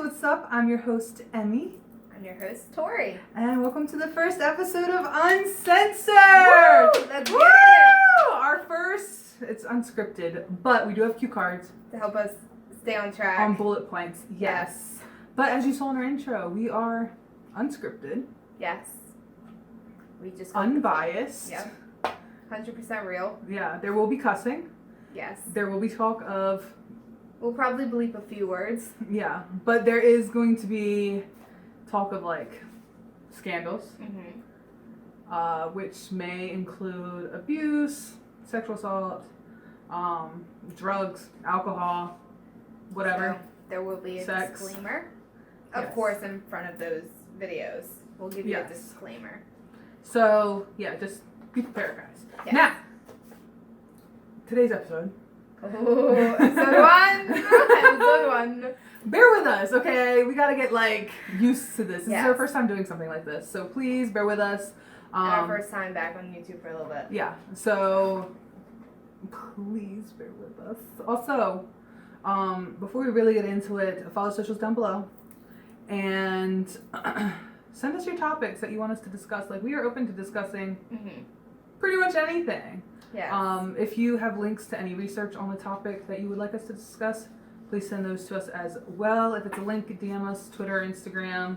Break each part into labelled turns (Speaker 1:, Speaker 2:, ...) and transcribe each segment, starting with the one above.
Speaker 1: what's up? I'm your host, Emmy.
Speaker 2: I'm your host, Tori.
Speaker 1: And welcome to the first episode of Uncensored!
Speaker 2: Woo! Let's get it!
Speaker 1: Our first, it's unscripted, but we do have cue cards.
Speaker 2: To help us stay on track.
Speaker 1: On bullet points, yes. But as you saw in our intro, we are unscripted.
Speaker 2: Yes. We just
Speaker 1: unbiased.
Speaker 2: Yep. 100% real.
Speaker 1: Yeah, there will be cussing.
Speaker 2: Yes.
Speaker 1: There will be talk of...
Speaker 2: We'll probably bleep a few words.
Speaker 1: Yeah, but there is going to be talk of like scandals, which may include abuse, sexual assault, drugs, alcohol, whatever.
Speaker 2: So there will be a
Speaker 1: sex.
Speaker 2: disclaimer. Of course, in front of those videos. We'll give you a disclaimer.
Speaker 1: So, yeah, just be prepared, guys.
Speaker 2: Yes.
Speaker 1: Now, today's episode.
Speaker 2: Oh, episode one.
Speaker 1: Bear with us, okay? We gotta get, like, used to this. This is
Speaker 2: Yes.
Speaker 1: our first time doing something like this, so please bear with us.
Speaker 2: And our first time back on YouTube for a little bit.
Speaker 1: Yeah, so please bear with us. Also, before we really get into it, follow socials down below. And send us your topics that you want us to discuss. Like, we are open to discussing pretty much anything.
Speaker 2: Yeah.
Speaker 1: If you have links to any research on the topic that you would like us to discuss, please send those to us as well. If it's a link, DM us, Twitter, Instagram.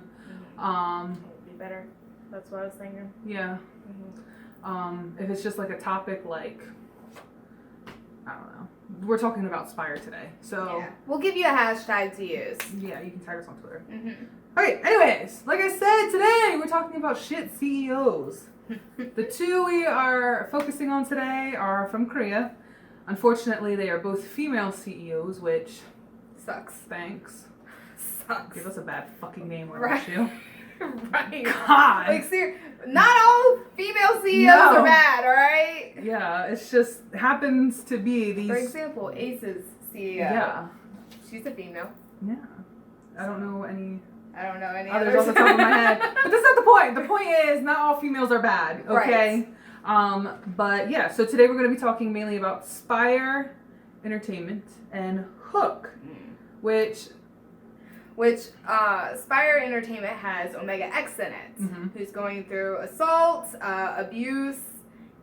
Speaker 2: It would be better. That's what I was thinking.
Speaker 1: Yeah. If it's just like a topic like, I don't know. We're talking about SPIRE today. So
Speaker 2: yeah. We'll give you a hashtag to use.
Speaker 1: Yeah, you can tag us on Twitter. Okay, anyways, like I said, today we're talking about shit CEOs. The two we are focusing on today are from Korea. Unfortunately, they are both female CEOs, which
Speaker 2: sucks.
Speaker 1: Thanks.
Speaker 2: Sucks.
Speaker 1: Give us a bad fucking name, or
Speaker 2: right.
Speaker 1: you?
Speaker 2: Right.
Speaker 1: God.
Speaker 2: Like, not all female CEOs are bad, alright?
Speaker 1: Yeah, it's just happens to be these.
Speaker 2: For example, Ace's CEO.
Speaker 1: Yeah.
Speaker 2: She's a female.
Speaker 1: Yeah. I don't know any
Speaker 2: others
Speaker 1: off the top of my head. But that's not the point. The point is not all females are bad, okay? Right. But yeah, so today we're going to be talking mainly about SPIRE Entertainment and Hook, which
Speaker 2: SPIRE Entertainment has Omega X in it, who's going through assault, abuse,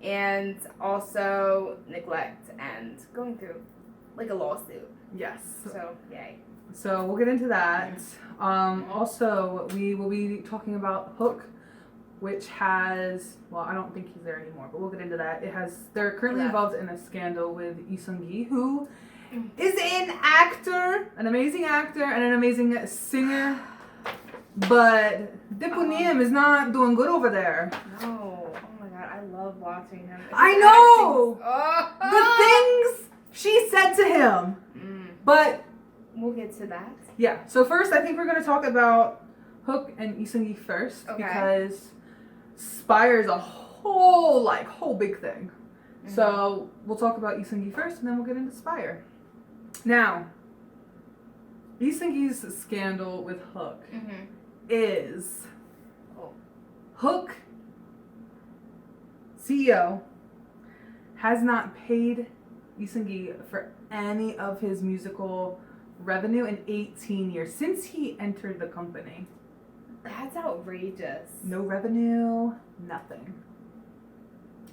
Speaker 2: and also neglect, and going through like a lawsuit.
Speaker 1: Yes.
Speaker 2: So, yay.
Speaker 1: So we'll get into that. Also, we will be talking about Hook, which has, well, I don't think he's there anymore, but we'll get into that. They're currently involved in a scandal with Lee Seung Gi, who is an actor, an amazing actor, and an amazing singer. But Deponim is not doing good over there.
Speaker 2: No. Oh my god, I love watching him.
Speaker 1: I know! The things she said to him. But
Speaker 2: we'll get to that.
Speaker 1: Yeah. So first, I think we're going to talk about Hook and Lee Seung Gi first, because SPIRE is a whole big thing. So we'll talk about Lee Seung Gi first, and then we'll get into SPIRE. Now, Lee Seung Gi's scandal with Hook is Hook CEO has not paid Lee Seung Gi for any of his musical revenue in 18 years since he entered the company.
Speaker 2: That's outrageous.
Speaker 1: No revenue, nothing.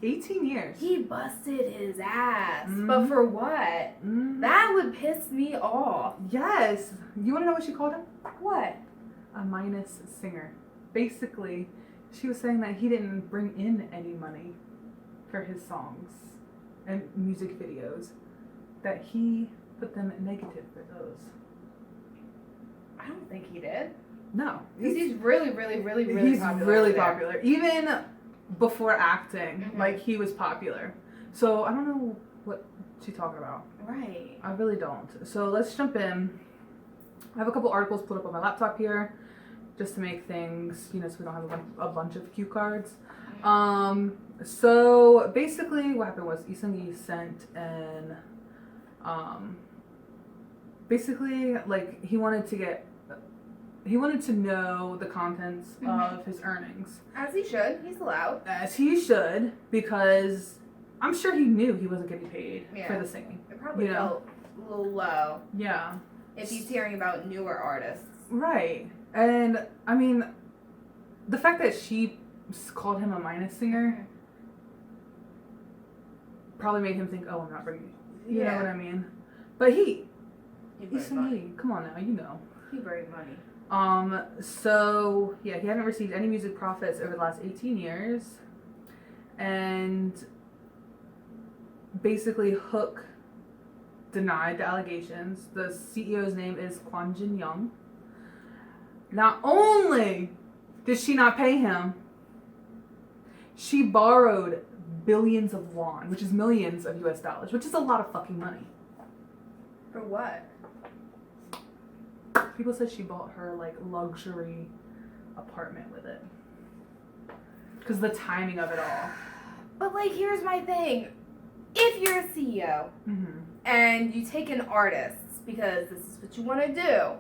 Speaker 1: 18 years.
Speaker 2: He busted his ass. But for what? That would piss me off.
Speaker 1: Yes. You want to know what she called him?
Speaker 2: What?
Speaker 1: A minus singer. Basically, she was saying that he didn't bring in any money for his songs and music videos. That he put them negative for those.
Speaker 2: I don't think he did.
Speaker 1: No.
Speaker 2: Because he's really popular.
Speaker 1: He's really popular. Even before acting, like, he was popular. So I don't know what she's talking about.
Speaker 2: Right.
Speaker 1: I really don't. So let's jump in. I have a couple articles put up on my laptop here, just to make things, so we don't have a bunch of cue cards. So basically what happened was Lee Seung Gi sent an basically, like, he wanted to know the contents of his earnings.
Speaker 2: As he should. He's allowed.
Speaker 1: As he should, because I'm sure he knew he wasn't getting paid for the singing.
Speaker 2: It probably felt a little low.
Speaker 1: Yeah.
Speaker 2: if he's hearing about newer artists.
Speaker 1: Right. And, I mean, the fact that she called him a minus singer probably made him think, oh, I'm not bringing you. You know what I mean? But Lee Seung Gi, come on now, you know.
Speaker 2: He bring money.
Speaker 1: So, yeah, he hadn't received any music profits over the last 18 years. And basically, Hook denied the allegations. The CEO's name is Kwon Jin Young. Not only did she not pay him, she borrowed billions of won, which is millions of US dollars, which is a lot of fucking money.
Speaker 2: For what?
Speaker 1: People said she bought her, like, luxury apartment with it. Because the timing of it all.
Speaker 2: But, like, here's my thing. If you're a CEO and you take an artist because this is what you want to do,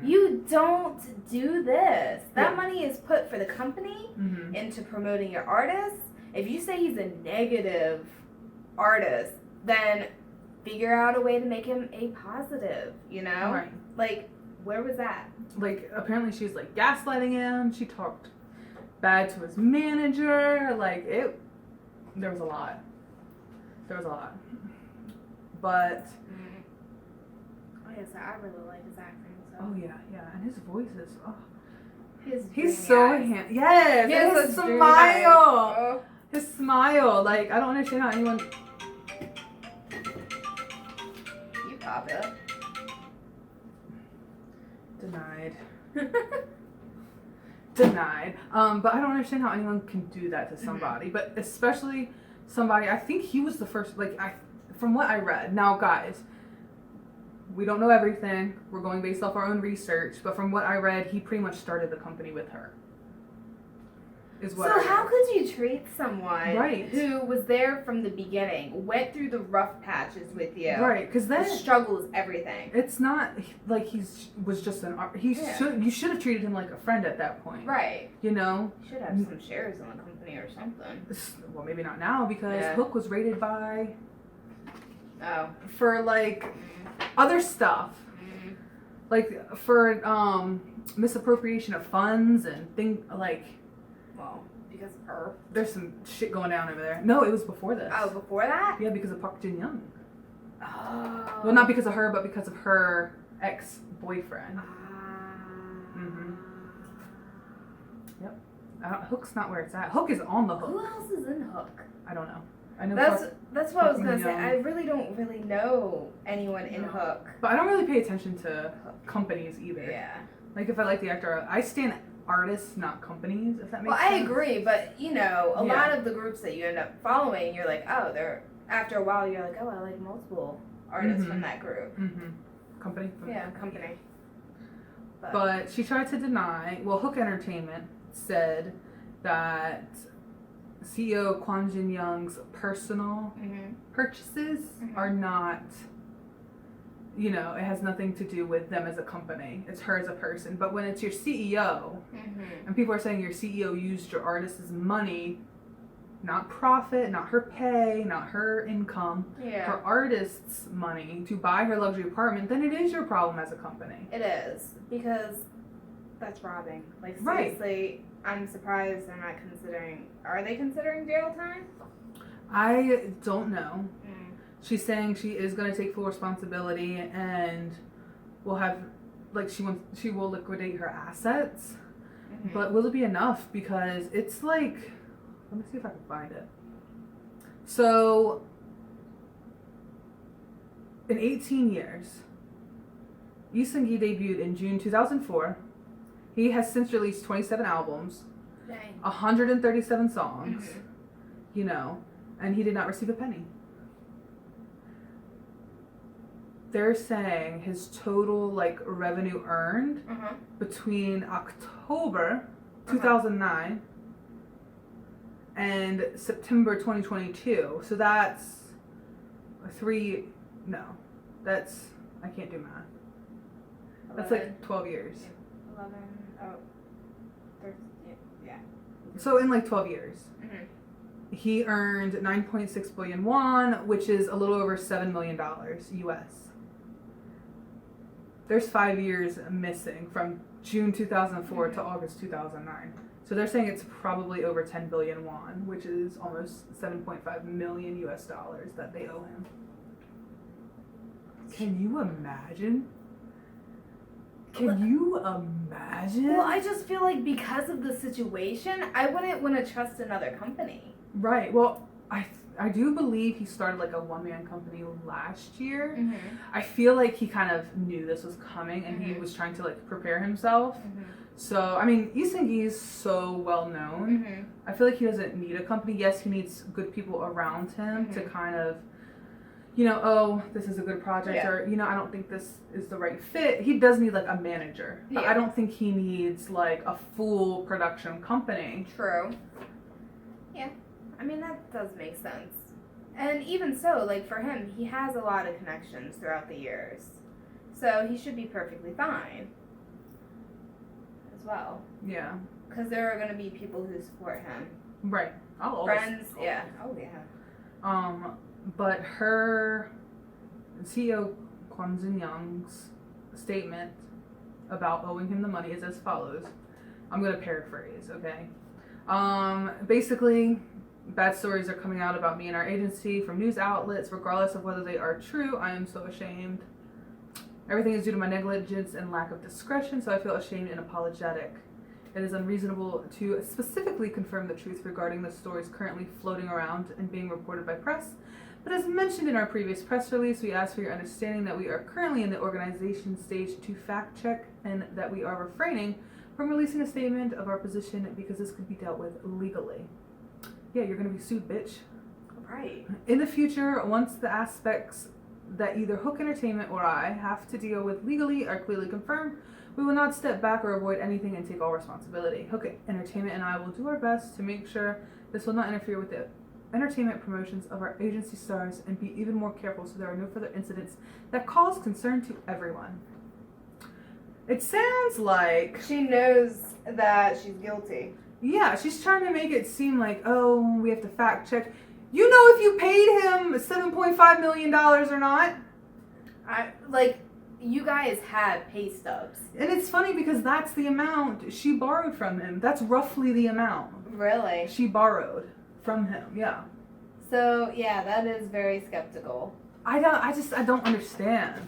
Speaker 2: you don't do this. That money is put for the company into promoting your artist. If you say he's a negative artist, then figure out a way to make him a positive, you know?
Speaker 1: Right.
Speaker 2: Like, where was that?
Speaker 1: Like, apparently she's, like, gaslighting him. She talked bad to his manager. Like, there was a lot. There was a lot. But...
Speaker 2: Oh, yes, I really like his acting. So.
Speaker 1: Oh, yeah. And his voice is... Oh.
Speaker 2: He's
Speaker 1: so handsome. Yes!
Speaker 2: He has
Speaker 1: his
Speaker 2: a
Speaker 1: smile! His smile. Like, I don't understand how anyone...
Speaker 2: You pop it.
Speaker 1: Denied. But I don't understand how anyone can do that to somebody. But especially somebody, I think he was the first, like, from what I read. Now, guys, we don't know everything. We're going based off our own research. But from what I read, he pretty much started the company with her. So
Speaker 2: how could you treat someone
Speaker 1: right.
Speaker 2: who was there from the beginning, went through the rough patches with you,
Speaker 1: right? Because then
Speaker 2: the struggle is everything.
Speaker 1: It's not like was just an art. You should have treated him like a friend at that point,
Speaker 2: right?
Speaker 1: You know,
Speaker 2: you should have some shares in the company or something.
Speaker 1: Well, maybe not now because Hook was rated by for like other stuff, like for misappropriation of funds and things like.
Speaker 2: Well, because of her.
Speaker 1: There's some shit going down over there. No, it was before this.
Speaker 2: Oh, before that?
Speaker 1: Yeah, because of Park Jin Young.
Speaker 2: Oh.
Speaker 1: Well, not because of her, but because of her ex-boyfriend. Yep. Hook's not where it's at. Hook is on the hook.
Speaker 2: Who else is in Hook?
Speaker 1: I don't know. I know
Speaker 2: that's what I was gonna say. I really don't know anyone in Hook.
Speaker 1: But I don't really pay attention to companies either.
Speaker 2: Yeah.
Speaker 1: Like if I like the actor, I stand artists, not companies, if that makes sense.
Speaker 2: Well, I agree, but you know, a lot of the groups that you end up following, you're like, oh, they're after a while, you're like, oh, I like multiple artists from that group.
Speaker 1: Company.
Speaker 2: Company.
Speaker 1: But she tried to deny. Well, Hook Entertainment said that CEO Kwon Jin Young's personal purchases are not. You know, it has nothing to do with them as a company. It's her as a person. But when it's your CEO, and people are saying your CEO used your artist's money, not profit, not her pay, not her income, her artist's money to buy her luxury apartment, then it is your problem as a company.
Speaker 2: It is. Because that's robbing. Like, seriously, I'm surprised they're not considering... Are they considering jail time?
Speaker 1: I don't know. She's saying she is going to take full responsibility and will have, like, she will liquidate her assets. But will it be enough? Because it's like, let me see if I can find it. So, in 18 years, Lee Seung Gi debuted in June 2004. He has since released 27 albums, 137 songs, you know, and he did not receive a penny. They're saying his total like revenue earned between October 2009 and September 2022. So that's I can't do math. 11, that's like 12 years.
Speaker 2: 11, 13, yeah.
Speaker 1: So in like 12 years. He earned 9.6 billion won, which is a little over $7 million US. there's 5 years missing from June 2004 to August 2009. So they're saying it's probably over 10 billion won, which is almost 7.5 million US dollars that they owe him. Can you imagine? Can you imagine?
Speaker 2: Well, I just feel like because of the situation, I wouldn't want to trust another company.
Speaker 1: Right. Well, I do believe he started like a one-man company last year.
Speaker 2: Mm-hmm.
Speaker 1: I feel like he kind of knew this was coming and he was trying to like prepare himself. So, I mean, Lee Seung Gi is so well known. I feel like he doesn't need a company. Yes, he needs good people around him to kind of, you know, oh, this is a good project, or, you know, I don't think this is the right fit. He does need like a manager. But I don't think he needs like a full production company.
Speaker 2: True. Yeah. I mean, that does make sense. And even so, like for him, he has a lot of connections throughout the years. So he should be perfectly fine as well.
Speaker 1: Yeah.
Speaker 2: Because there are going to be people who support him.
Speaker 1: Right.
Speaker 2: Friends, yeah. Oh, yeah.
Speaker 1: But her CEO Kwon Jin Young's statement about owing him the money is as follows. I'm going to paraphrase, okay? Basically, bad stories are coming out about me and our agency from news outlets, regardless of whether they are true. I am so ashamed. Everything is due to my negligence and lack of discretion, so I feel ashamed and apologetic. It is unreasonable to specifically confirm the truth regarding the stories currently floating around and being reported by press. But as mentioned in our previous press release, we ask for your understanding that we are currently in the organization stage to fact check and that we are refraining from releasing a statement of our position because this could be dealt with legally. Yeah, you're going to be sued, bitch.
Speaker 2: Right.
Speaker 1: In the future, once the aspects that either Hook Entertainment or I have to deal with legally are clearly confirmed, we will not step back or avoid anything and take all responsibility. Hook Entertainment and I will do our best to make sure this will not interfere with the entertainment promotions of our agency stars and be even more careful so there are no further incidents that cause concern to everyone. It sounds like
Speaker 2: she knows that she's guilty.
Speaker 1: Yeah, she's trying to make it seem like, oh, we have to fact check. You know if you paid him $7.5 million or not?
Speaker 2: You guys had pay stubs.
Speaker 1: And it's funny because that's the amount she borrowed from him. That's roughly the amount.
Speaker 2: Really?
Speaker 1: She borrowed from him, yeah.
Speaker 2: So, yeah, that is very skeptical.
Speaker 1: I don't understand.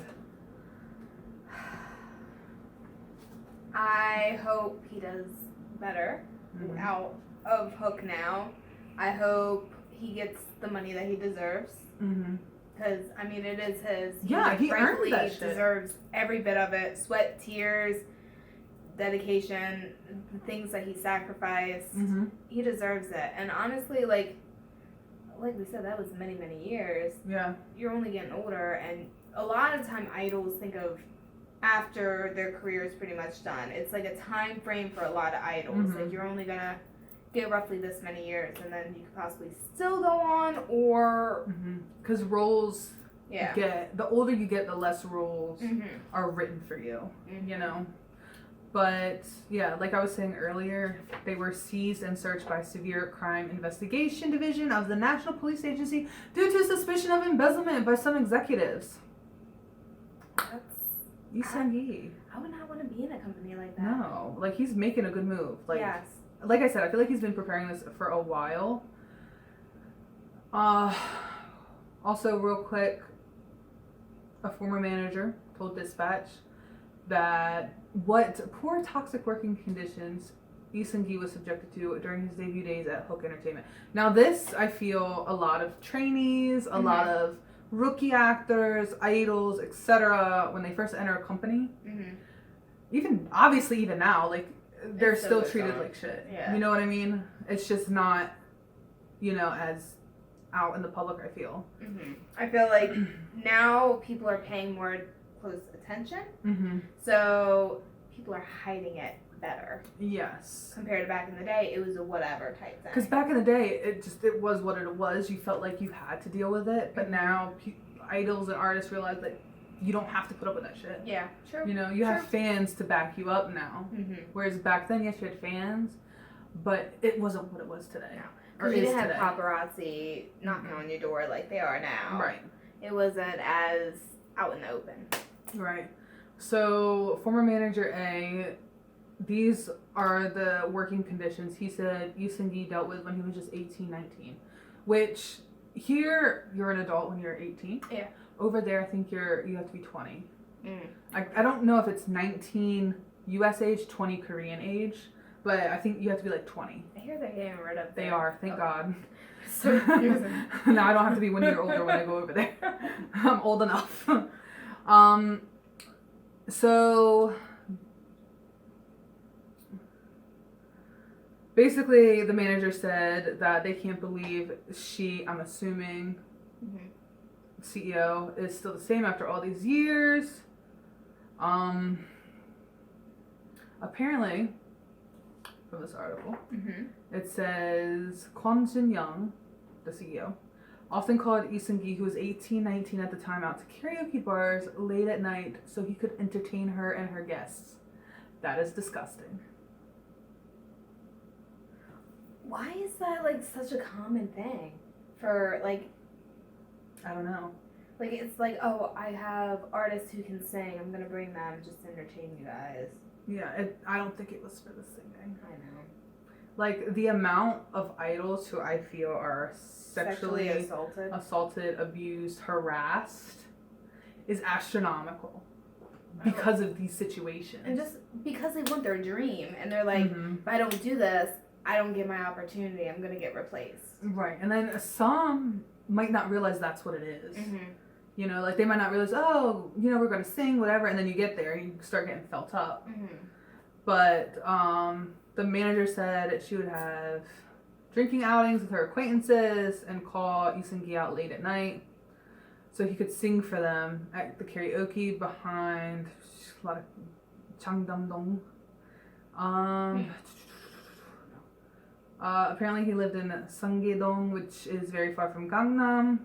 Speaker 2: I hope he does better out of Hook now. I hope he gets the money that he deserves. Because, I mean, it is his.
Speaker 1: Yeah, he earned that shit.
Speaker 2: Deserves every bit of it. Sweat, tears, dedication, the things that he sacrificed. He deserves it. And honestly, like we said, that was many, many years.
Speaker 1: Yeah.
Speaker 2: You're only getting older. And a lot of time idols think of after their career is pretty much done. It's like a time frame for a lot of idols. Like you're only going to get roughly this many years and then you could possibly still go on or because roles get, the older you get, the less roles are written for you, you know. But yeah, like I was saying earlier, they were seized and searched by Severe Crime Investigation Division of the National Police Agency due to suspicion of embezzlement by some executives. That's
Speaker 1: Lee Seung Gi.
Speaker 2: I would not want to be in a company like that.
Speaker 1: No, like he's making a good move. Like,
Speaker 2: yes.
Speaker 1: Like I said, I feel like he's been preparing this for a while. Also, real quick, a former manager told Dispatch that what poor toxic working conditions Lee Seung Gi was subjected to during his debut days at Hook Entertainment. Now this, I feel, a lot of trainees, a lot of rookie actors, idols, etc. when they first enter a company, even obviously even now, like they're still treated like shit. Yeah. You know what I mean? It's just not, you know, as out in the public, I feel.
Speaker 2: I feel like now people are paying more close attention. So people are hiding it better.
Speaker 1: Yes.
Speaker 2: Compared to back in the day, it was a whatever type thing.
Speaker 1: Because back in the day, it was what it was. You felt like you had to deal with it. But now idols and artists realize that you don't have to put up with that shit.
Speaker 2: Yeah, true.
Speaker 1: You know, you have fans to back you up now. Whereas back then, yes, you had fans, but it wasn't what it was today.
Speaker 2: No. Because you didn't have paparazzi knocking on your door like they are now.
Speaker 1: Right.
Speaker 2: It wasn't as out in the open.
Speaker 1: Right. So, former manager A, these are the working conditions he said Lee Seung Gi dealt with when he was just 18, 19. Which, here, you're an adult when you're 18.
Speaker 2: Yeah.
Speaker 1: Over there, I think you have to be 20.
Speaker 2: Mm.
Speaker 1: I don't know if it's 19 US age, 20 Korean age, but I think you have to be like 20.
Speaker 2: I hear they're getting rid of
Speaker 1: They are, thank God.
Speaker 2: So confusing.
Speaker 1: Now I don't have to be 1 year older when I go over there. I'm old enough. So basically the manager said that they can't believe I'm assuming, CEO is still the same after all these years. Apparently, from this article, it says Kwon Jin-young, the CEO, often called Lee Seung Gi, who was 18, 19 at the time, out to karaoke bars late at night so he could entertain her and her guests. That is disgusting.
Speaker 2: Why is that like such a common thing for like?
Speaker 1: I don't know.
Speaker 2: Like it's like, oh, I have artists who can sing. I'm gonna bring them just to entertain you guys.
Speaker 1: Yeah, I don't think it was for the singing.
Speaker 2: I know.
Speaker 1: Like the amount of idols who I feel are sexually assaulted, abused, harassed is astronomical because of these situations.
Speaker 2: And just because they want their dream and they're like, if I don't do this, I don't get my opportunity. I'm gonna get replaced.
Speaker 1: Right, and then some might not realize that's what it is. You know, like they might not realize, oh, you know, we're gonna sing, whatever, and then you get there and you start getting felt up. But the manager said she would have drinking outings with her acquaintances and call Lee Seung Gi out late at night so he could sing for them at the karaoke behind a lot of Changdam-dong. Apparently he lived in Seunggi-dong, which is very far from Gangnam.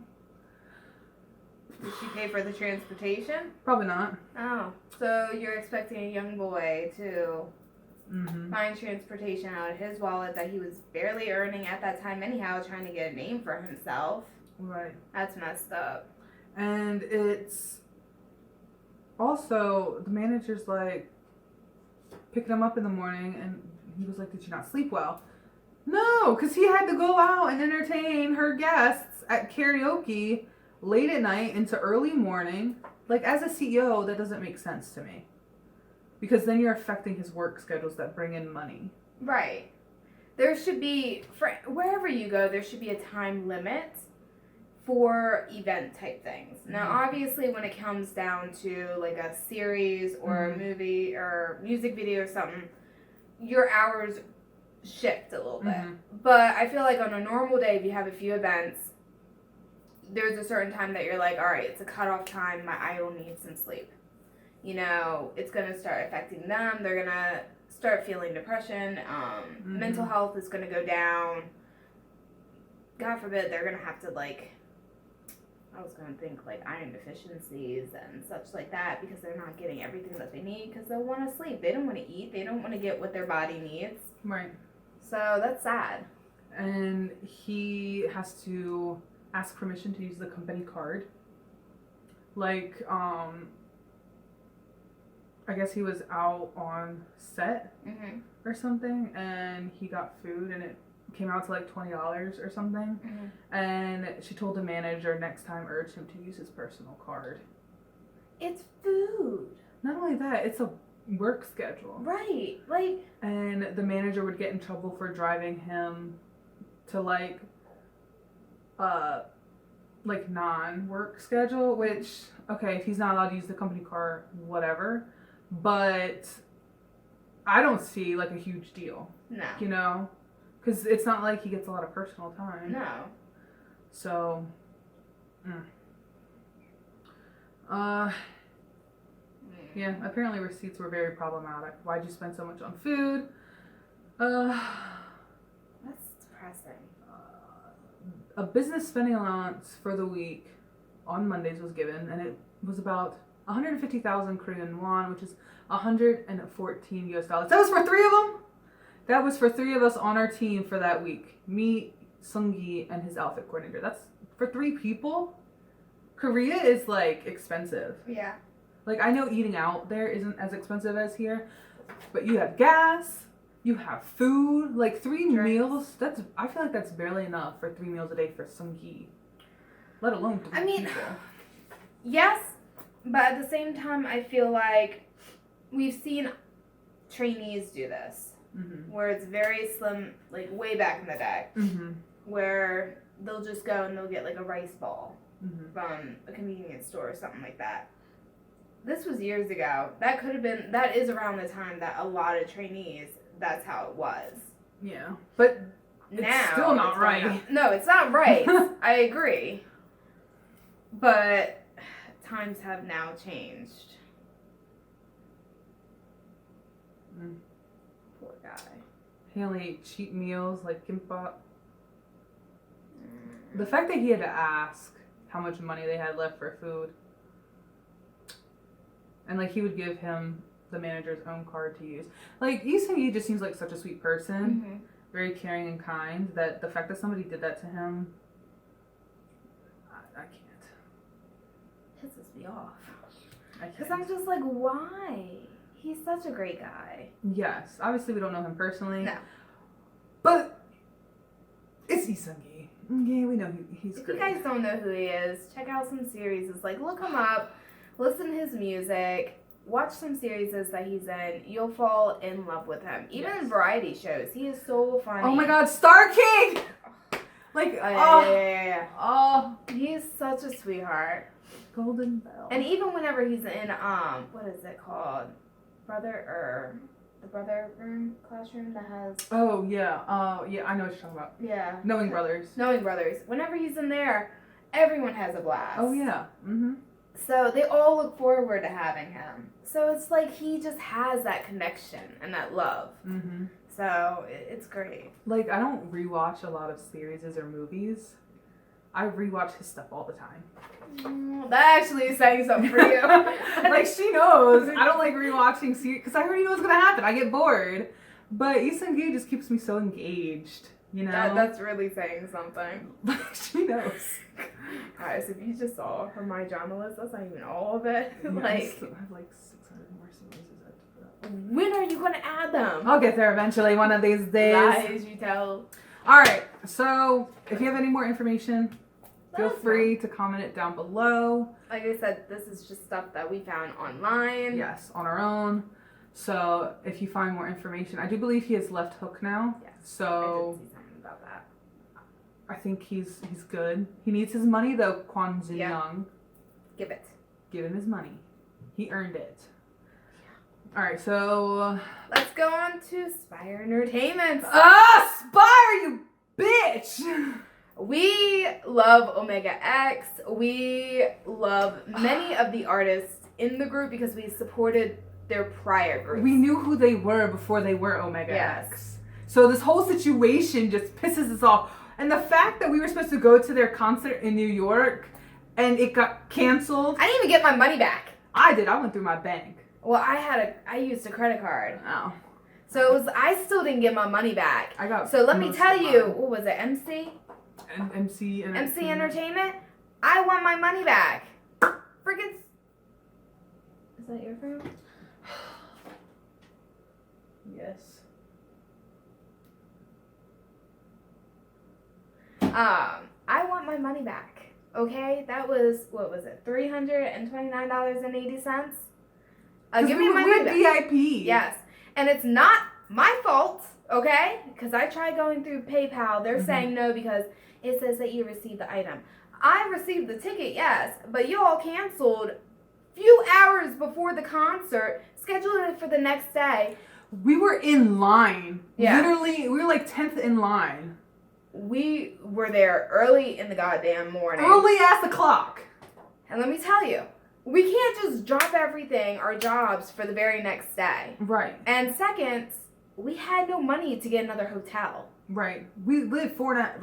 Speaker 2: Did she pay for the transportation?
Speaker 1: Probably not.
Speaker 2: Oh, so you're expecting a young boy to find transportation out of his wallet that he was barely earning at that time anyhow, trying to get a name for himself.
Speaker 1: Right.
Speaker 2: That's messed up.
Speaker 1: And it's also, the manager's like picking him up in the morning and he was like, did you not sleep well? No, because he had to go out and entertain her guests at karaoke late at night into early morning. Like, as a CEO, that doesn't make sense to me. Because then you're affecting his work schedules that bring in money.
Speaker 2: Right. There should be, for wherever you go, there should be a time limit for event type things. Now, obviously, when it comes down to like a series or a movie or music video or something, your hours shift a little bit. But I feel like on a normal day, if you have a few events, there's a certain time that you're like, all right, it's a cutoff time. My idol needs some sleep. You know, it's going to start affecting them. They're going to start feeling depression. Mental health is going to go down. God forbid, they're going to have to, like, I was going to think, like, iron deficiencies and such like that because they're not getting everything that they need because they'll want to sleep. They don't want to eat. They don't want to get what their body needs.
Speaker 1: Right.
Speaker 2: So that's sad.
Speaker 1: And he has to ask permission to use the company card. Like, I guess he was out on set or something, and he got food, and it came out to like $20 or something. And she told the manager next time urged him to use his personal card.
Speaker 2: It's food.
Speaker 1: Not only that, it's a work schedule.
Speaker 2: Right. Like.
Speaker 1: And the manager would get in trouble for driving him to like non-work schedule, which, okay, if he's not allowed to use the company car, whatever. But I don't see like a huge deal.
Speaker 2: No.
Speaker 1: You know? Because it's not like he gets a lot of personal time.
Speaker 2: No.
Speaker 1: So, yeah, apparently receipts were very problematic. Why'd you spend so much on food?
Speaker 2: That's depressing.
Speaker 1: A business spending allowance for the week on Mondays was given, and it was about 150,000 Korean won, which is 114 US dollars. That was for 3 of them? That was for 3 of us on our team for that week. Me, Seung Gi, and his outfit coordinator. That's for 3 people? Korea is, like, expensive.
Speaker 2: Yeah.
Speaker 1: Like, I know eating out there isn't as expensive as here, but you have gas, you have food, like 3 meals. I feel like that's barely enough for 3 meals a day for Seung Gi, let alone 3 people.
Speaker 2: Yes, but at the same time, I feel like we've seen trainees do this, where it's very slim, like way back in the day, where they'll just go and they'll get like a rice ball from a convenience store or something like that. This was years ago. That is around the time that a lot of trainees, that's how it was.
Speaker 1: Yeah, but
Speaker 2: now
Speaker 1: it's still not right.
Speaker 2: No, it's not right. I agree. But times have now changed. Poor guy.
Speaker 1: He only ate cheap meals like kimbap. The fact that he had to ask how much money they had left for food. And like he would give him the manager's own card to use. Like Lee Seung Gi just seems like such a sweet person. Very caring and kind, that the fact that somebody did that to him, I can't.
Speaker 2: Pisses me off. Because I'm just like, why? He's such a great guy.
Speaker 1: Yes. Obviously we don't know him personally.
Speaker 2: No.
Speaker 1: But it's Lee Seung Gi. Yeah, we know he's
Speaker 2: If
Speaker 1: great.
Speaker 2: you guys don't know who he is, check out some series. It's like, look him up, listen to his music, watch some series that he's in. You'll fall in love with him. Even in variety shows, he is so funny.
Speaker 1: Oh my God, Star King! Like,
Speaker 2: oh, he's such a sweetheart.
Speaker 1: Golden Bell.
Speaker 2: And even whenever he's in what is it called? The brother room classroom that has.
Speaker 1: Oh yeah, yeah, I know what you're talking about.
Speaker 2: Yeah.
Speaker 1: Knowing Brothers.
Speaker 2: Whenever he's in there, everyone has a blast.
Speaker 1: Oh yeah.
Speaker 2: So they all look forward to having him. So it's like he just has that connection and that love. So it's great.
Speaker 1: Like, I don't rewatch a lot of series or movies. I rewatch his stuff all the time.
Speaker 2: That actually is saying something for you.
Speaker 1: Like, she knows. I don't like rewatching series because I already know what's gonna happen. I get bored. But Lee Seung Gi just keeps me so engaged. You know?
Speaker 2: That's really saying something.
Speaker 1: She knows.
Speaker 2: Guys, if you just saw her My Drama list, that's not even all of it.
Speaker 1: Yeah, I have like 600 more series I have to put up.
Speaker 2: When are you going to add them?
Speaker 1: I'll get there eventually, one of these days.
Speaker 2: Lies you tell.
Speaker 1: Alright, so if you have any more information, feel free to comment it down below.
Speaker 2: Like I said, this is just stuff that we found online.
Speaker 1: Yes, on our own. So if you find more information, I do believe he has left Hook now.
Speaker 2: Yes,
Speaker 1: so
Speaker 2: I did see something about that.
Speaker 1: I think he's good. He needs his money though, Kwon Jin Young.
Speaker 2: Give it.
Speaker 1: Give him his money. He earned it. Yeah. Alright, so
Speaker 2: let's go on to SPIRE Entertainment.
Speaker 1: SPIRE, you bitch!
Speaker 2: We love Omega X. We love many of the artists in the group because we supported their prior groups.
Speaker 1: We knew who they were before they were Omega X. So this whole situation just pisses us off. And the fact that we were supposed to go to their concert in New York and it got canceled.
Speaker 2: I didn't even get my money back.
Speaker 1: I did. I went through my bank.
Speaker 2: Well, I used a credit card.
Speaker 1: Oh.
Speaker 2: So I still didn't get my money back.
Speaker 1: I got.
Speaker 2: So let me tell you, what was it, MC Entertainment? I want my money back. Freaking. Is that your phone?
Speaker 1: Yes.
Speaker 2: I want my money back. Okay, that was, what was it, $329.80? Give me my money back.
Speaker 1: VIP.
Speaker 2: Yes, and it's not my fault. Okay, because I tried going through PayPal. They're saying no because it says that you received the item. I received the ticket, yes, but you all canceled few hours before the concert, scheduled it for the next day.
Speaker 1: We were in line.
Speaker 2: Yeah.
Speaker 1: Literally, we were like 10th in line.
Speaker 2: We were there early in the goddamn morning.
Speaker 1: Early as the clock.
Speaker 2: And let me tell you, we can't just drop everything, our jobs, for the very next day.
Speaker 1: Right.
Speaker 2: And second, we had no money to get another hotel.
Speaker 1: Right. We lived 4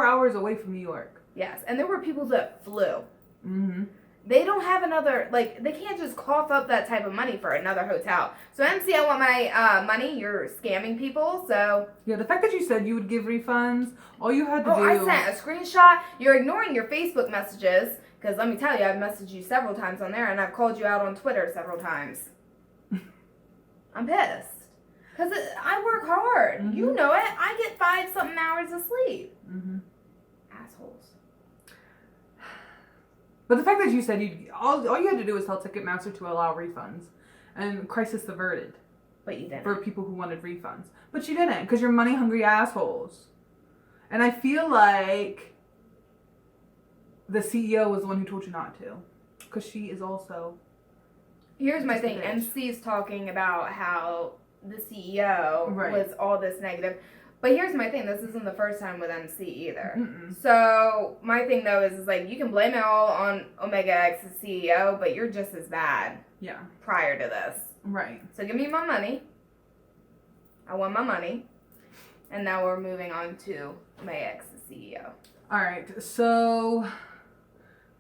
Speaker 1: hours away from New York.
Speaker 2: Yes, and there were people that flew.
Speaker 1: Mm-hmm.
Speaker 2: They don't have another, they can't just cough up that type of money for another hotel. So MC, I want my money. You're scamming people, so.
Speaker 1: Yeah, the fact that you said you would give refunds, all you had to do.
Speaker 2: I sent a screenshot. You're ignoring your Facebook messages Because let me tell you, I've messaged you several times on there, and I've called you out on Twitter several times. I'm pissed. Because I work hard. Mm-hmm. You know it. I get 5-something hours of sleep. Mm-hmm. Assholes.
Speaker 1: But the fact that you said all you had to do was tell Ticketmaster to allow refunds. And crisis averted.
Speaker 2: But you didn't.
Speaker 1: For people who wanted refunds. But you didn't, because you're money-hungry assholes. And I feel like the CEO was the one who told you not to. Because she is also...
Speaker 2: Here's my thing. MC's talking about how the CEO was all this negative. But here's my thing. This isn't the first time with MC either. Mm-mm. So my thing, though, is like, you can blame it all on Omega X's CEO, but you're just as bad prior to this.
Speaker 1: Right.
Speaker 2: So give me my money. I want my money. And now we're moving on to Omega X's CEO.
Speaker 1: All right. So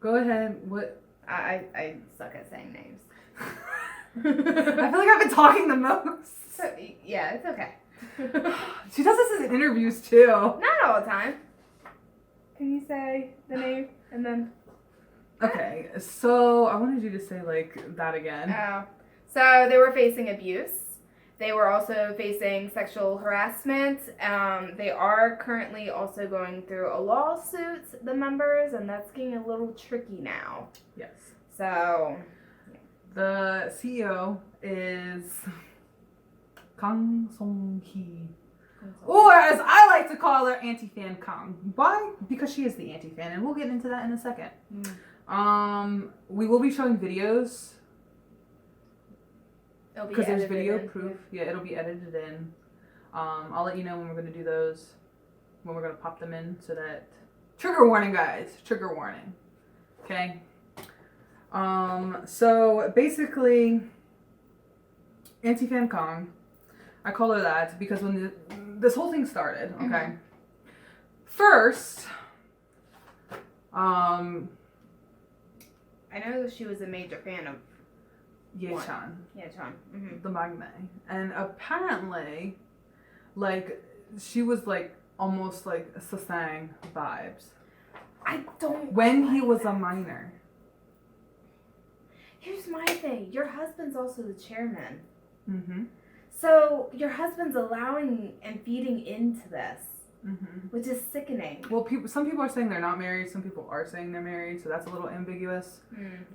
Speaker 1: go ahead. What?
Speaker 2: I suck at saying names.
Speaker 1: I feel like I've been talking the most.
Speaker 2: So, yeah, it's okay.
Speaker 1: She does this in interviews too.
Speaker 2: Not all the time. Can you say the name and then?
Speaker 1: Okay, so I wanted you to say like that again.
Speaker 2: Oh, so they were facing abuse. They were also facing sexual harassment. They are currently also going through a lawsuit, the members, and that's getting a little tricky now.
Speaker 1: Yes.
Speaker 2: So.
Speaker 1: The CEO is Seung Gi. Or as I like to call her, Anti-Fan Kang. Why? Because she is the anti-fan, and we'll get into that in a second. We will be showing videos. Because there's video proof. Yeah, it'll be edited in. I'll let you know when we're going to do those. When we're going to pop them in so that... Trigger warning, guys. Trigger warning. Okay? So basically, Anti-Fan Kang, I call her that because when this whole thing started, okay, mm-hmm. First, I
Speaker 2: know she was a major fan of
Speaker 1: Ye-chan.
Speaker 2: Mm-hmm.
Speaker 1: The Magne. And apparently, like, she was like, almost like Sasang vibes.
Speaker 2: I don't
Speaker 1: When he was a minor.
Speaker 2: Here's my thing. Your husband's also the chairman.
Speaker 1: Mm-hmm.
Speaker 2: So your husband's allowing and feeding into this,
Speaker 1: mm-hmm.
Speaker 2: which is sickening.
Speaker 1: Well, some people are saying they're not married. Some people are saying they're married. So that's a little ambiguous.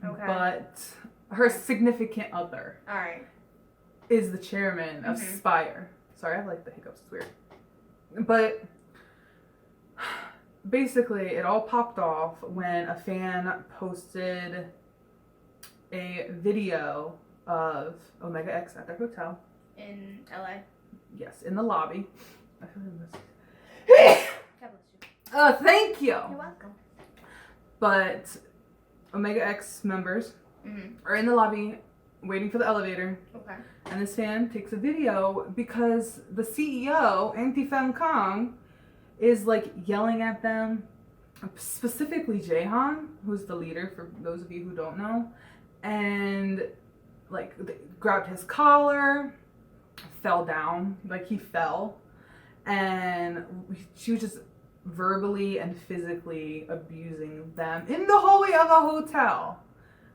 Speaker 2: Okay.
Speaker 1: But her significant other is the chairman of
Speaker 2: mm-hmm.
Speaker 1: SPIRE. Sorry, I have like the hiccups. It's weird. But basically, it all popped off when a fan posted a video of Omega X at their hotel.
Speaker 2: In LA?
Speaker 1: Yes, in the lobby. I feel
Speaker 2: like
Speaker 1: thank you.
Speaker 2: You're welcome.
Speaker 1: But Omega X members
Speaker 2: mm-hmm.
Speaker 1: are in the lobby waiting for the elevator.
Speaker 2: Okay.
Speaker 1: And this fan takes a video because the CEO, Anti-Fan Kang, is like yelling at them. Specifically Jaehan, who's the leader for those of you who don't know. And like they grabbed his collar, fell down, like he fell, and she was just verbally and physically abusing them in the hallway of a hotel.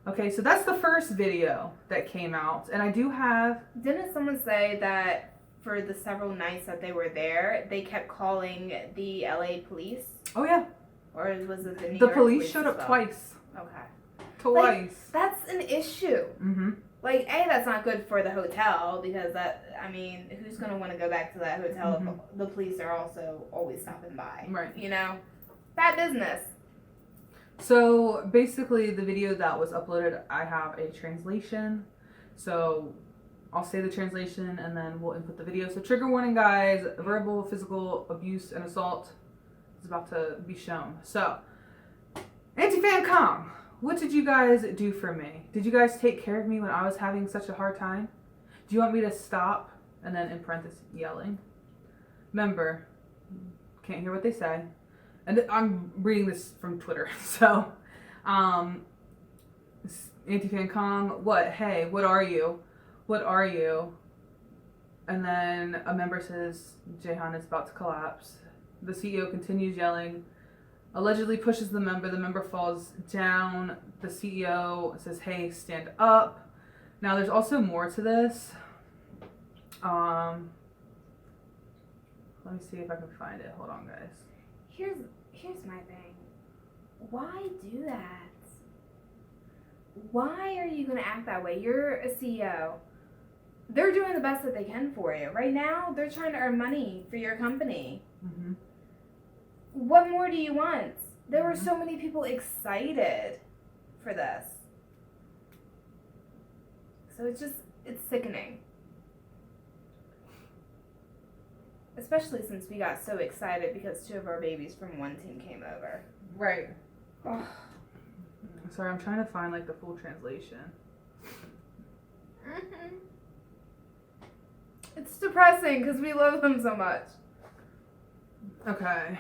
Speaker 1: Okay, so that's the first video that came out, and I do have...
Speaker 2: Didn't someone say that for the several nights that they were there, they kept calling the LA police?
Speaker 1: Oh yeah.
Speaker 2: Or was it the New
Speaker 1: The
Speaker 2: York
Speaker 1: police showed up twice.
Speaker 2: Okay.
Speaker 1: Twice.
Speaker 2: Like, that's an issue.
Speaker 1: Mm-hmm.
Speaker 2: Like, A, that's not good for the hotel because who's going to want to go back to that hotel mm-hmm. if the police are also always stopping by?
Speaker 1: Right.
Speaker 2: You know? Bad business.
Speaker 1: So, basically, the video that was uploaded, I have a translation. So, I'll say the translation and then we'll input the video. So, trigger warning, guys. Verbal, physical abuse, and assault is about to be shown. So, Anti-Fan Kang. What did you guys do for me? Did you guys take care of me when I was having such a hard time? Do you want me to stop? And then in parentheses, yelling. Remember, can't hear what they say. And I'm reading this from Twitter. So, Anti-Fan Kang, what? Hey, what are you? What are you? And then a member says, Jaehan is about to collapse. The CEO continues yelling, allegedly pushes the member falls down. The CEO says, hey, stand up. Now there's also more to this. Let me see if I can find it. Hold on, guys.
Speaker 2: Here's my thing. Why do that? Why are you going to act that way? You're a CEO. They're doing the best that they can for you. Right now, they're trying to earn money for your company.
Speaker 1: Mm-hmm.
Speaker 2: What more do you want? There were so many people excited for this. So it's sickening. Especially since we got so excited because 2 of our babies from one team came over.
Speaker 1: Right.
Speaker 2: Oh.
Speaker 1: Sorry, I'm trying to find like the full translation.
Speaker 2: Mm-hmm. It's depressing because we love them so much.
Speaker 1: Okay.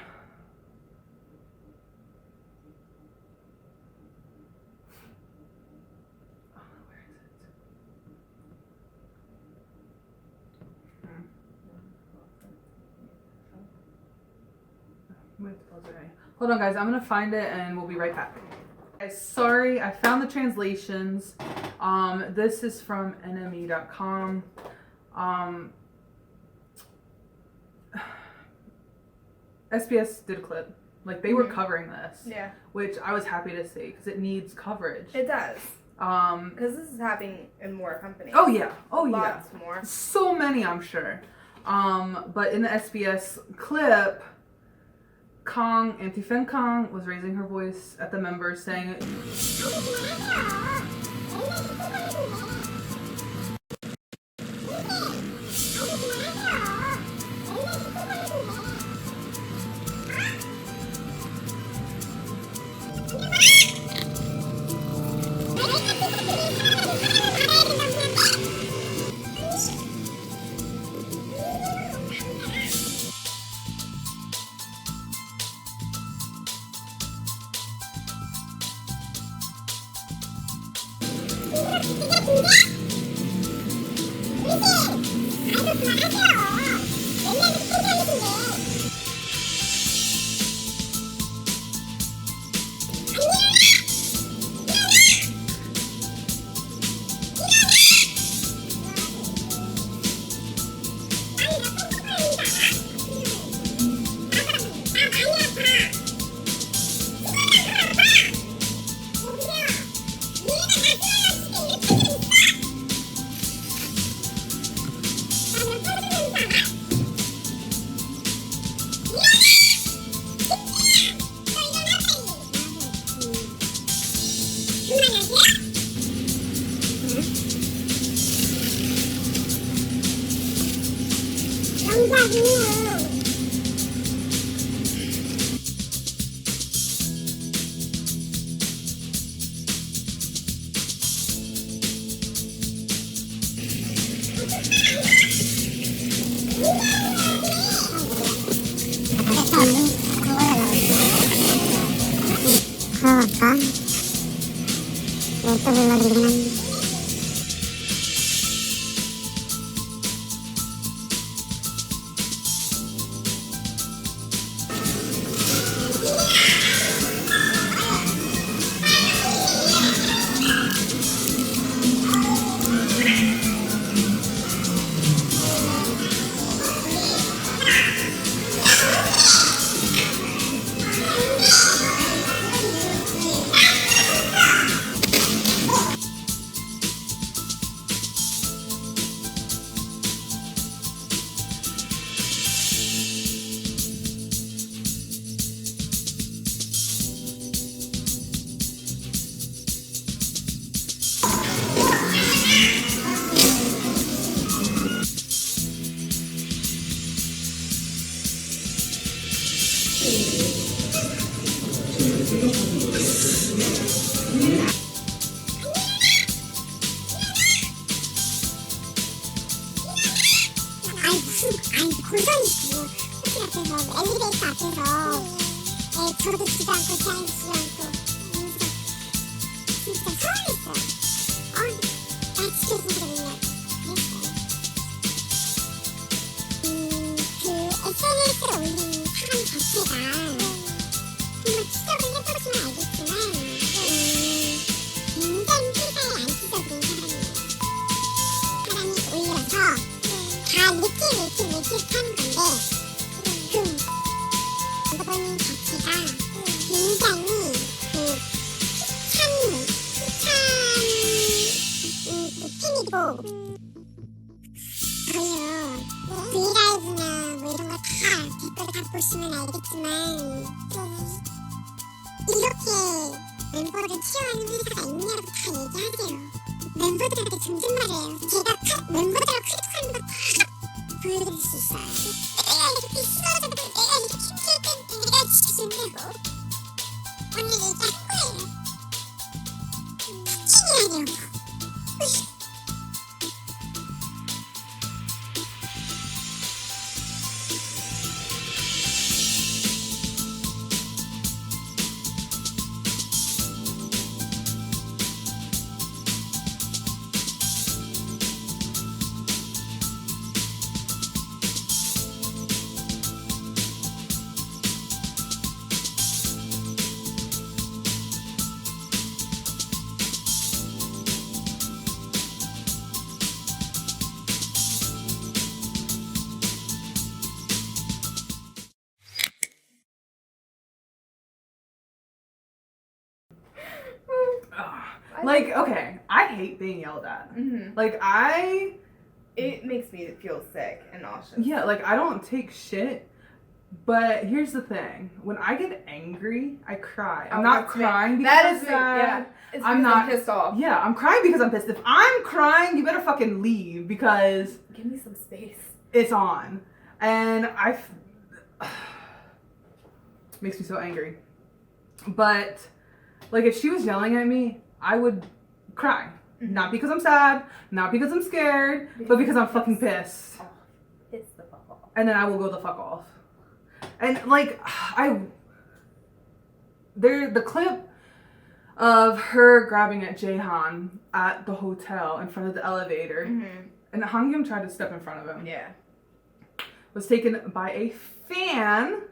Speaker 1: Where is it? Hold on, guys. I'm gonna find it and we'll be right back. Guys, sorry, I found the translations. This is from NME.com. SBS did a clip. Like, they were covering this.
Speaker 2: Yeah.
Speaker 1: Which I was happy to see because it needs coverage.
Speaker 2: It does. Because this is happening in more companies.
Speaker 1: Oh, yeah. Oh,
Speaker 2: Lots
Speaker 1: yeah.
Speaker 2: more.
Speaker 1: So many, I'm sure. But in the SBS clip, Anti-Fen Kong was raising her voice at the members saying,
Speaker 3: SNS를 올리는 사람 자체가 정말 브이라이브나 뭐 이런 거 다 댓글 다 보시면 알겠지만 이렇게 멤버를 키워하는 회사가 있냐고 다 얘기하세요. 멤버들한테 존댓말이에요. 제가 멤버들을 크리틱하는 거 다 보여드릴 수 있어요. 내가 이렇게 싫어하는 걸 내가 이렇게 힘들 때 내가 지는데도 오늘 얘기할 거예요. 치킨이라뇨.
Speaker 1: Like, okay, I hate being yelled at.
Speaker 2: Mm-hmm.
Speaker 1: Like,
Speaker 2: It makes me feel sick and nauseous.
Speaker 1: Yeah, like, I don't take shit. But here's the thing. When I get angry, I cry. I'm not crying because I'm sad.
Speaker 2: It's
Speaker 1: I'm not
Speaker 2: pissed off.
Speaker 1: Yeah, I'm crying because I'm pissed. If I'm crying, you better fucking leave because
Speaker 2: give me some space.
Speaker 1: It's on. And makes me so angry. But like if she was yelling at me, I would cry.
Speaker 2: Mm-hmm.
Speaker 1: Not because I'm sad, not because I'm scared, but because I'm fucking pissed.
Speaker 2: Oh, piss the fuck off.
Speaker 1: And then I will go the fuck off. And like the clip of her grabbing at Jaehan at the hotel in front of the elevator,
Speaker 2: mm-hmm.
Speaker 1: and Hangyum tried to step in front of him.
Speaker 2: Yeah.
Speaker 1: Was taken by a fan.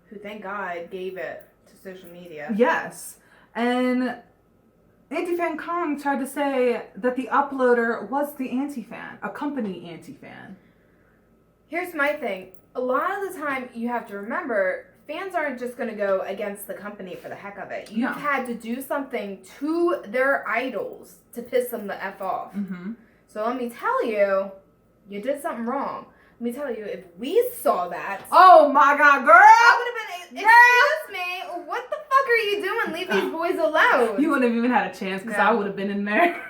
Speaker 2: Who, thank God, gave it to social media.
Speaker 1: Yes. And anti-fan Kong tried to say that the uploader was the anti-fan, a company anti-fan.
Speaker 2: Here's my thing. A lot of the time, you have to remember, fans aren't just going to go against the company for the heck of it. You've had to do something to their idols to piss them the F off.
Speaker 1: Mm-hmm.
Speaker 2: So let me tell you, you did something wrong. Let me tell you, if we saw that...
Speaker 1: Oh my God, girl!
Speaker 2: I would have been, excuse me, what the fuck are you doing? Leave these boys alone.
Speaker 1: You wouldn't have even had a chance because I would have been in there.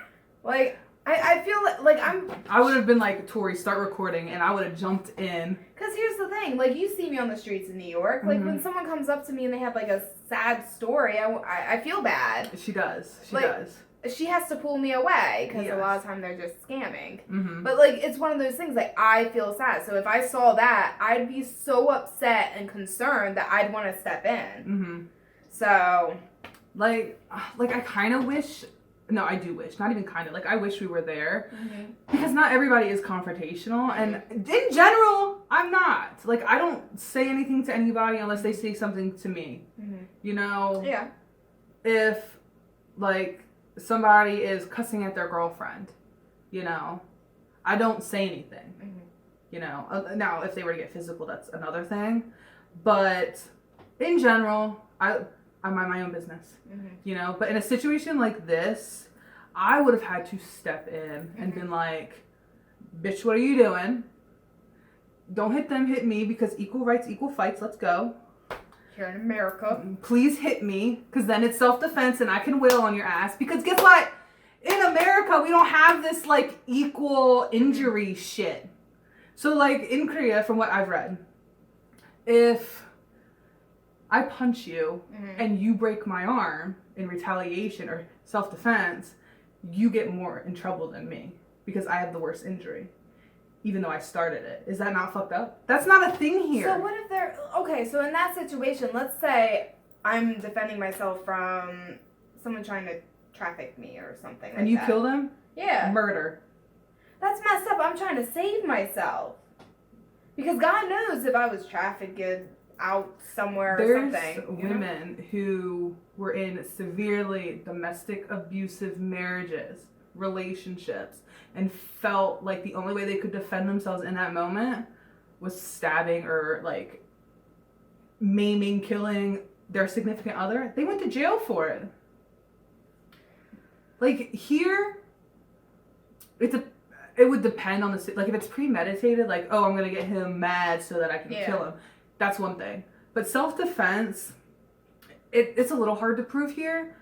Speaker 2: Like, I feel like
Speaker 1: I would have been like, Tori, start recording, and I would have jumped in.
Speaker 2: Because here's the thing, like, you see me on the streets in New York. Like, when someone comes up to me and they have, like, a sad story, I feel bad.
Speaker 1: She does. She
Speaker 2: like,
Speaker 1: does.
Speaker 2: She has to pull me away because a lot of time they're just scamming.
Speaker 1: Mm-hmm.
Speaker 2: But, like, it's one of those things, like, I feel sad. So if I saw that, I'd be so upset and concerned that I'd want to step in.
Speaker 1: Mm-hmm.
Speaker 2: So...
Speaker 1: Like, I kind of wish... No, I do wish. Not even kind of. Like, I wish we were there.
Speaker 2: Mm-hmm.
Speaker 1: Because not everybody is confrontational. And in general, I'm not. Like, I don't say anything to anybody unless they say something to me.
Speaker 2: Mm-hmm.
Speaker 1: You know?
Speaker 2: Yeah.
Speaker 1: If, like, somebody is cussing at their girlfriend, you know, I don't say anything.
Speaker 2: Mm-hmm.
Speaker 1: You know? Now, if they were to get physical, that's another thing. But in general, I mind my own business, you know? But in a situation like this, I would have had to step in and been like, bitch, what are you doing? Don't hit them, hit me, because equal rights, equal fights, let's go.
Speaker 2: Here in America.
Speaker 1: Please hit me, because then it's self-defense and I can wail on your ass. Because guess what? In America, we don't have this, like, equal injury shit. So, like, in Korea, from what I've read, if I punch you and you break my arm in retaliation or self-defense, you get more in trouble than me because I have the worst injury, even though I started it. Is that not fucked up? That's not a thing here.
Speaker 2: So what if they're... Okay, so in that situation, let's say I'm defending myself from someone trying to traffic me or something
Speaker 1: and you kill them?
Speaker 2: Yeah.
Speaker 1: Murder.
Speaker 2: That's messed up. I'm trying to save myself. Because God knows if I was trafficked out somewhere or something.
Speaker 1: There's women who were in severely domestic abusive marriages relationships and felt like the only way they could defend themselves in that moment was stabbing or like maiming, killing their significant other, they went to jail for it. Like here, it would depend on the, like if it's premeditated, like, oh, I'm gonna get him mad so that I can kill him. That's one thing. But self-defense, it's a little hard to prove here,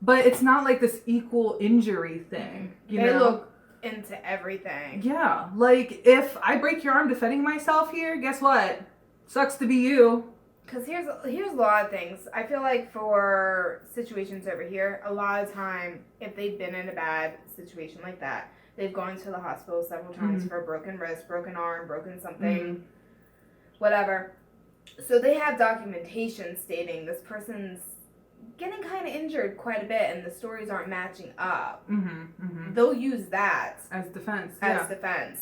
Speaker 1: but it's not like this equal injury thing. You know?
Speaker 2: Look into everything.
Speaker 1: Yeah, like if I break your arm defending myself here, guess what? Sucks to be you.
Speaker 2: Because here's a lot of things. I feel like for situations over here, a lot of time, if they've been in a bad situation like that, they've gone to the hospital several times for a broken wrist, broken arm, broken something, whatever. So they have documentation stating this person's getting kind of injured quite a bit and the stories aren't matching up. They'll use that
Speaker 1: as defense.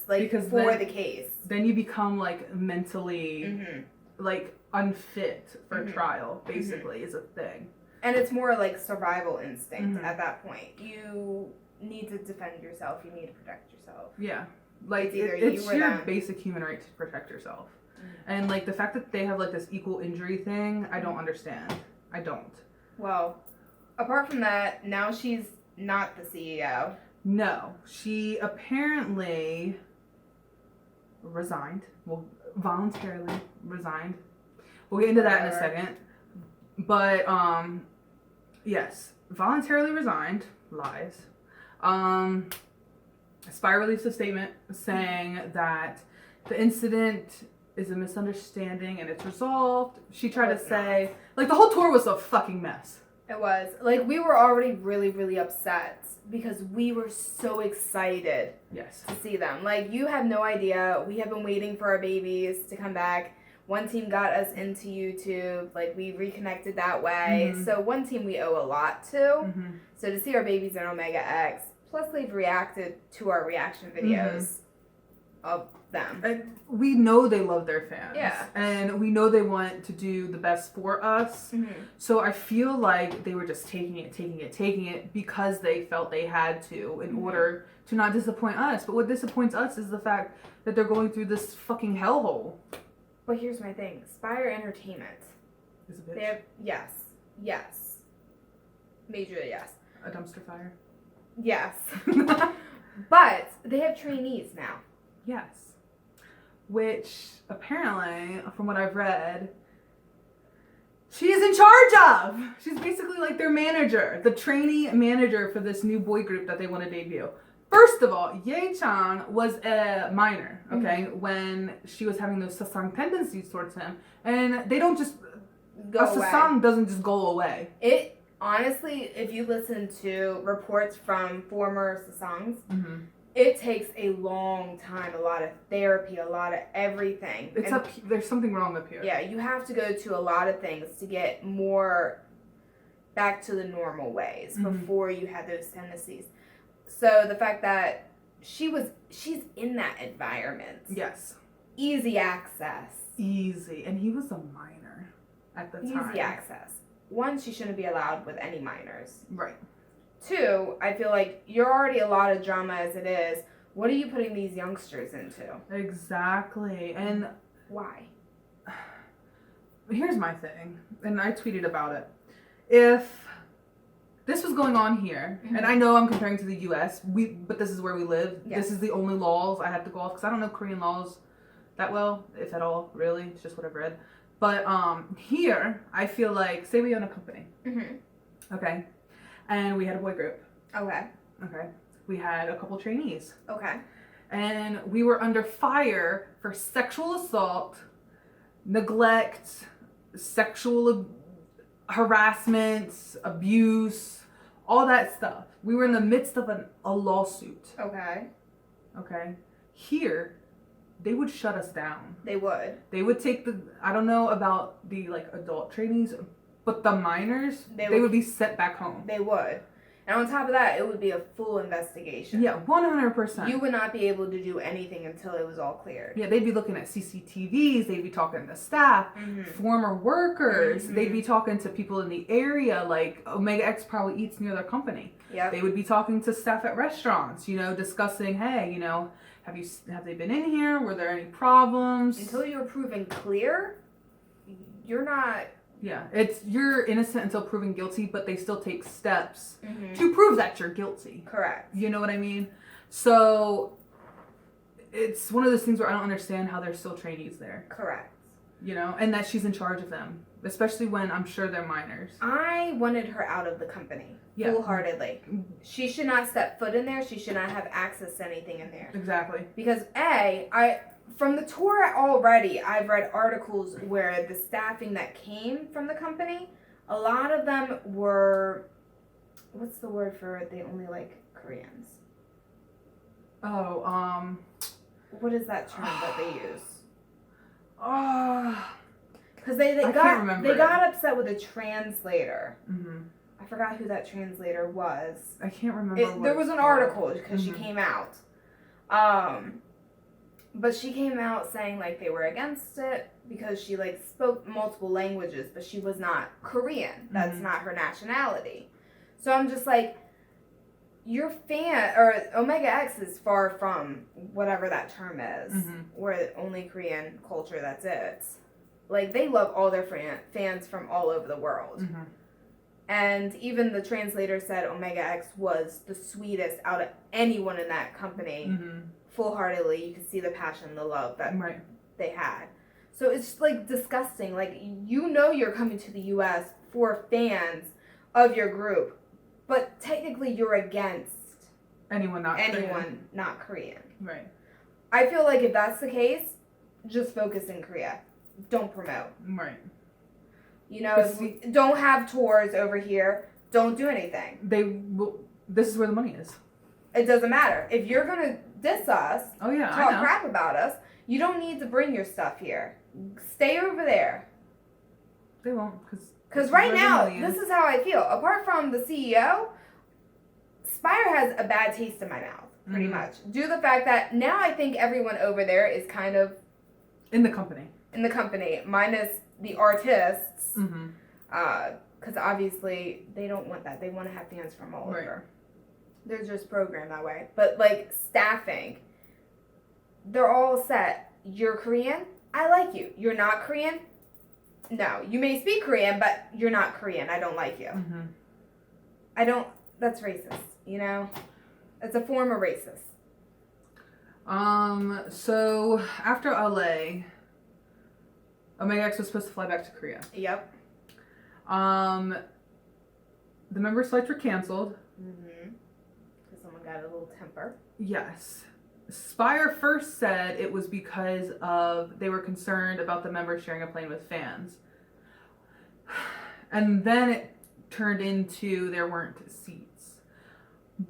Speaker 2: Like
Speaker 1: because
Speaker 2: for the case.
Speaker 1: Then you become like mentally like unfit for trial, basically, is a thing.
Speaker 2: And it's more like survival instinct at that point. You need to defend yourself. You need to protect yourself.
Speaker 1: Yeah. Like, it's your basic human right to protect yourself. And, like, the fact that they have, like, this equal injury thing, I don't understand. I don't.
Speaker 2: Well, apart from that, now she's not the CEO.
Speaker 1: No. She apparently resigned. Well, voluntarily resigned. We'll get into that in a second. But, yes. Voluntarily resigned. Lies. SPIRE released a statement saying that the incident is a misunderstanding and it's resolved. She tried to say, like, the whole tour was a fucking mess.
Speaker 2: It was. Like, we were already really, really upset because we were so excited to see them. Like, you have no idea. We have been waiting for our babies to come back. One team got us into YouTube. Like, we reconnected that way. So one team we owe a lot to. So to see our babies in Omega X, plus they've reacted to our reaction videos of them.
Speaker 1: And we know they love their fans.
Speaker 2: Yeah.
Speaker 1: And we know they want to do the best for us. So I feel like they were just taking it because they felt they had to in order to not disappoint us. But what disappoints us is the fact that they're going through this fucking hellhole.
Speaker 2: But here's my thing. SPIRE Entertainment.
Speaker 1: Is a bitch.
Speaker 2: They have, yes. Majorly yes.
Speaker 1: A dumpster fire.
Speaker 2: Yes. But they have trainees now.
Speaker 1: Yes. Which, apparently, from what I've read, she is in charge of. She's basically like their manager, the trainee manager for this new boy group that they want to debut. First of all, Ye-chan was a minor, okay, when she was having those sasang tendencies towards him. And they don't just, sasang doesn't just go away.
Speaker 2: It, honestly, if you listen to reports from former sasangs, it takes a long time, a lot of therapy, a lot of everything.
Speaker 1: It's there's something wrong up here.
Speaker 2: Yeah, you have to go to a lot of things to get more back to the normal ways before you had those tendencies. So the fact that she's in that environment.
Speaker 1: Yes.
Speaker 2: Easy access.
Speaker 1: Easy. And he was a minor at the time.
Speaker 2: Easy access. One, she shouldn't be allowed with any minors.
Speaker 1: Right.
Speaker 2: Two, I feel like you're already a lot of drama as it is. What are you putting these youngsters into?
Speaker 1: Exactly. And
Speaker 2: why?
Speaker 1: Here's my thing, and I tweeted about it. If this was going on here, and I know I'm comparing to the U.S., but this is where we live. Yes. This is the only laws I have to go off, because I don't know Korean laws that well, if at all, really. It's just what I've read. But here, I feel like, say we own a company. Okay. And we had a boy group. Okay. We had a couple trainees. Okay. And we were under fire for sexual assault, neglect, sexual harassment, abuse, all that stuff. We were in the midst of a lawsuit. Okay. Here, they would shut us down. They would. They would take I don't know about the like adult trainees, but the minors, they would be sent back home. They would.
Speaker 2: And on top of that, it would be a full investigation.
Speaker 1: Yeah, 100%.
Speaker 2: You would not be able to do anything until it was all cleared.
Speaker 1: Yeah, they'd be looking at CCTVs, they'd be talking to staff, former workers, they'd be talking to people in the area, like Omega X probably eats near their company.
Speaker 2: Yep.
Speaker 1: They would be talking to staff at restaurants, you know, discussing, hey, you know, have they been in here? Were there any problems?
Speaker 2: Until you're proven clear, you're not...
Speaker 1: Yeah, you're innocent until proven guilty, but they still take steps to prove that you're guilty.
Speaker 2: Correct.
Speaker 1: You know what I mean? So it's one of those things where I don't understand how there's still trainees there.
Speaker 2: Correct.
Speaker 1: You know, and that she's in charge of them, especially when I'm sure they're minors.
Speaker 2: I wanted her out of the company, full-heartedly. She should not step foot in there. She should not have access to anything in there.
Speaker 1: Exactly.
Speaker 2: Because from the tour already, I've read articles where the staffing that came from the company, a lot of them were, what's the word for they only like Koreans?
Speaker 1: Oh,
Speaker 2: what is that term that they use?
Speaker 1: Oh.
Speaker 2: Because they
Speaker 1: I can't remember
Speaker 2: they
Speaker 1: it.
Speaker 2: got upset with a translator.
Speaker 1: Mm-hmm.
Speaker 2: I forgot who that translator was.
Speaker 1: I can't remember.
Speaker 2: There was an article because she came out. But she came out saying like they were against it because she like spoke multiple languages, but she was not Korean. That's not her nationality. So I'm just like, your Omega X is far from whatever that term is, where only Korean culture, that's it. Like, they love all their fans from all over the world. And even the translator said Omega X was the sweetest out of anyone in that company. Full-heartedly, you could see the passion, the love that they had. So it's like disgusting. Like, you know you're coming to the U.S. for fans of your group, but technically you're against
Speaker 1: anyone
Speaker 2: not Korean.
Speaker 1: Right.
Speaker 2: I feel like if that's the case, just focus in Korea. Don't promote.
Speaker 1: Right.
Speaker 2: You know, don't have tours over here. Don't do anything.
Speaker 1: This is where the money is.
Speaker 2: It doesn't matter. If you're gonna diss us, talk
Speaker 1: I
Speaker 2: crap about us, you don't need to bring your stuff here. Stay over there.
Speaker 1: They won't,
Speaker 2: because right now, this is how I feel. Apart from the CEO, SPIRE has a bad taste in my mouth, pretty much. Due to the fact that now I think everyone over there is kind of
Speaker 1: in the company,
Speaker 2: minus the artists, because obviously they don't want that. They want to have fans from all over. They're just programmed that way. But like staffing, they're all set. You're Korean? I like you. You're not Korean? No. You may speak Korean, but you're not Korean. I don't like you. That's racist, you know? It's a form of racist.
Speaker 1: So after LA, Omega X was supposed to fly back to Korea.
Speaker 2: Yep.
Speaker 1: The members' flights were canceled.
Speaker 2: Because someone got a little temper.
Speaker 1: Yes. SPIRE first said it was because they were concerned about the members sharing a plane with fans. And then it turned into there weren't seats.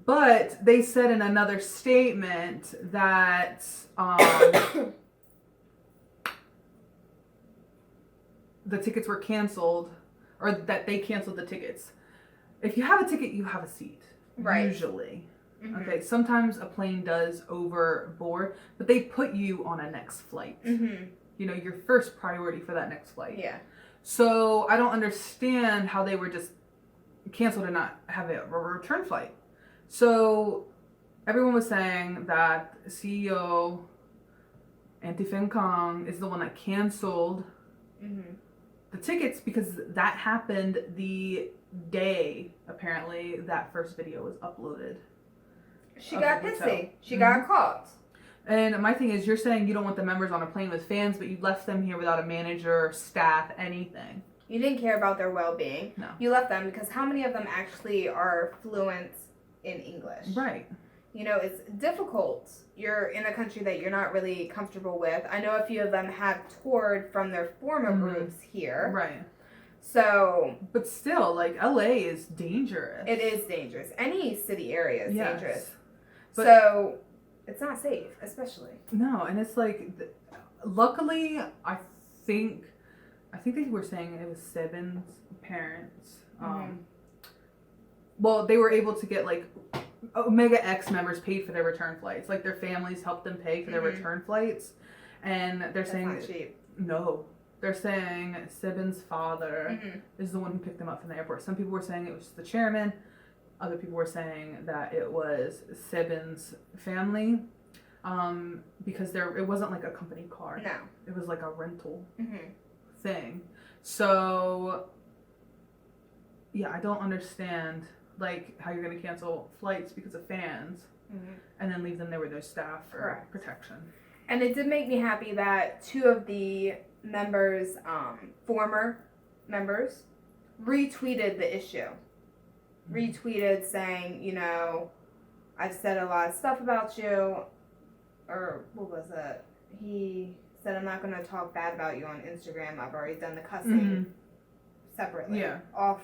Speaker 1: But they said in another statement that the tickets were canceled, or that they canceled the tickets. If you have a ticket, you have a seat. Usually. Okay, sometimes a plane does overboard, but they put you on a next flight. You know, your first priority for that next flight.
Speaker 2: Yeah.
Speaker 1: So I don't understand how they were just canceled and not have a return flight. So everyone was saying that CEO Anti-Fan Kong is the one that canceled the tickets because that happened the day, apparently, that first video was uploaded.
Speaker 2: She got pissy. She got caught.
Speaker 1: And my thing is, you're saying you don't want the members on a plane with fans, but you left them here without a manager, staff, anything.
Speaker 2: You didn't care about their well-being.
Speaker 1: No.
Speaker 2: You left them because how many of them actually are fluent in English?
Speaker 1: Right.
Speaker 2: You know, it's difficult. You're in a country that you're not really comfortable with. I know a few of them have toured from their former groups here.
Speaker 1: Right.
Speaker 2: So...
Speaker 1: But still, like, LA is dangerous.
Speaker 2: It is dangerous. Any city area is dangerous.
Speaker 1: But
Speaker 2: so... It's not safe, especially.
Speaker 1: No, and it's like, luckily, I think they were saying it was Sebin's parents well, they were able to get like Omega X members paid for their return flights. Like their families helped them pay for their return flights, and they're saying
Speaker 2: not cheap.
Speaker 1: No, they're saying Sibin's father is the one who picked them up from the airport. Some people were saying it was the chairman. Other people were saying that it was Sibin's family, because it wasn't like a company car.
Speaker 2: No,
Speaker 1: it was like a rental thing. So yeah, I don't understand like how you're gonna cancel flights because of fans and then leave them there with no staff for protection.
Speaker 2: And it did make me happy that 2 of the members, former members, retweeted the issue. Retweeted saying, you know, I've said a lot of stuff about you, or what was it? He said, I'm not going to talk bad about you on Instagram. I've already done the cussing separately.
Speaker 1: Yeah.
Speaker 2: Off.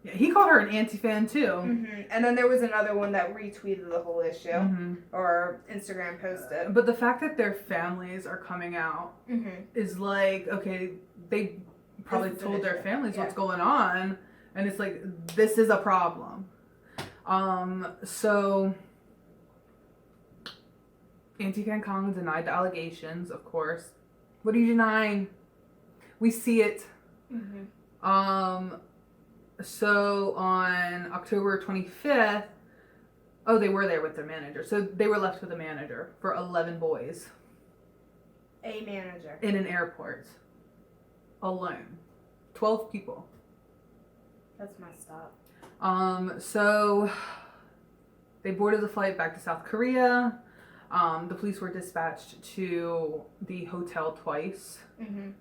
Speaker 1: Yeah, he called her an anti-fan too.
Speaker 2: And then there was another one that retweeted the whole issue or Instagram posted.
Speaker 1: But the fact that their families are coming out is like, okay, they probably told their families what's going on, and it's like, this is a problem. So Anti-Fan Kong denied the allegations, of course. What are you denying? We see it. So on October 25th, they were there with their manager. So they were left with a manager for 11 boys.
Speaker 2: A manager.
Speaker 1: In an airport. Alone. 12 people.
Speaker 2: That's messed up.
Speaker 1: So they boarded the flight back to South Korea. The police were dispatched to the hotel twice.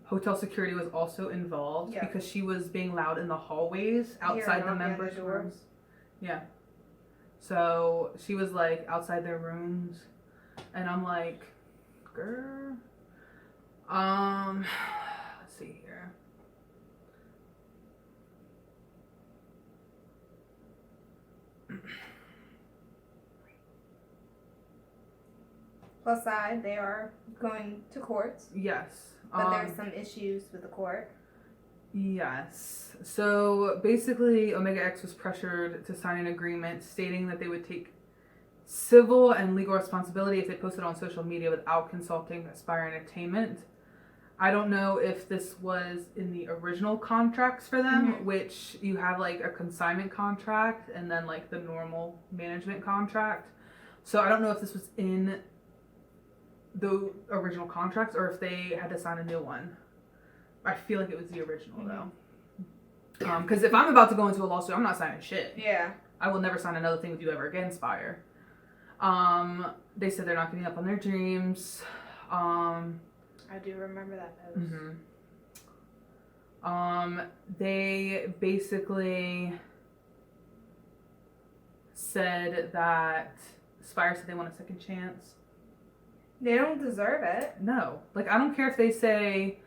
Speaker 1: Hotel security was also involved because she was being loud in the hallways outside the members' rooms. Yeah. So she was like outside their rooms, and I'm like, girl. Let's see here.
Speaker 2: Plus side, they are going to court.
Speaker 1: Yes.
Speaker 2: But there's some issues with the court.
Speaker 1: Yes. So basically, Omega X was pressured to sign an agreement stating that they would take civil and legal responsibility if they posted on social media without consulting SPIRE Entertainment. I don't know if this was in the original contracts for them, which you have like a consignment contract and then like the normal management contract. So I don't know if this was in the original contracts or if they had to sign a new one. I feel like it was the original though. Because if I'm about to go into a lawsuit, I'm not signing shit.
Speaker 2: Yeah.
Speaker 1: I will never sign another thing with you ever again, SPIRE. They said they're not giving up on their dreams.
Speaker 2: I do remember that post.
Speaker 1: They basically said that SPIRE said they want a second chance.
Speaker 2: They don't deserve it.
Speaker 1: No. Like, I don't care if they say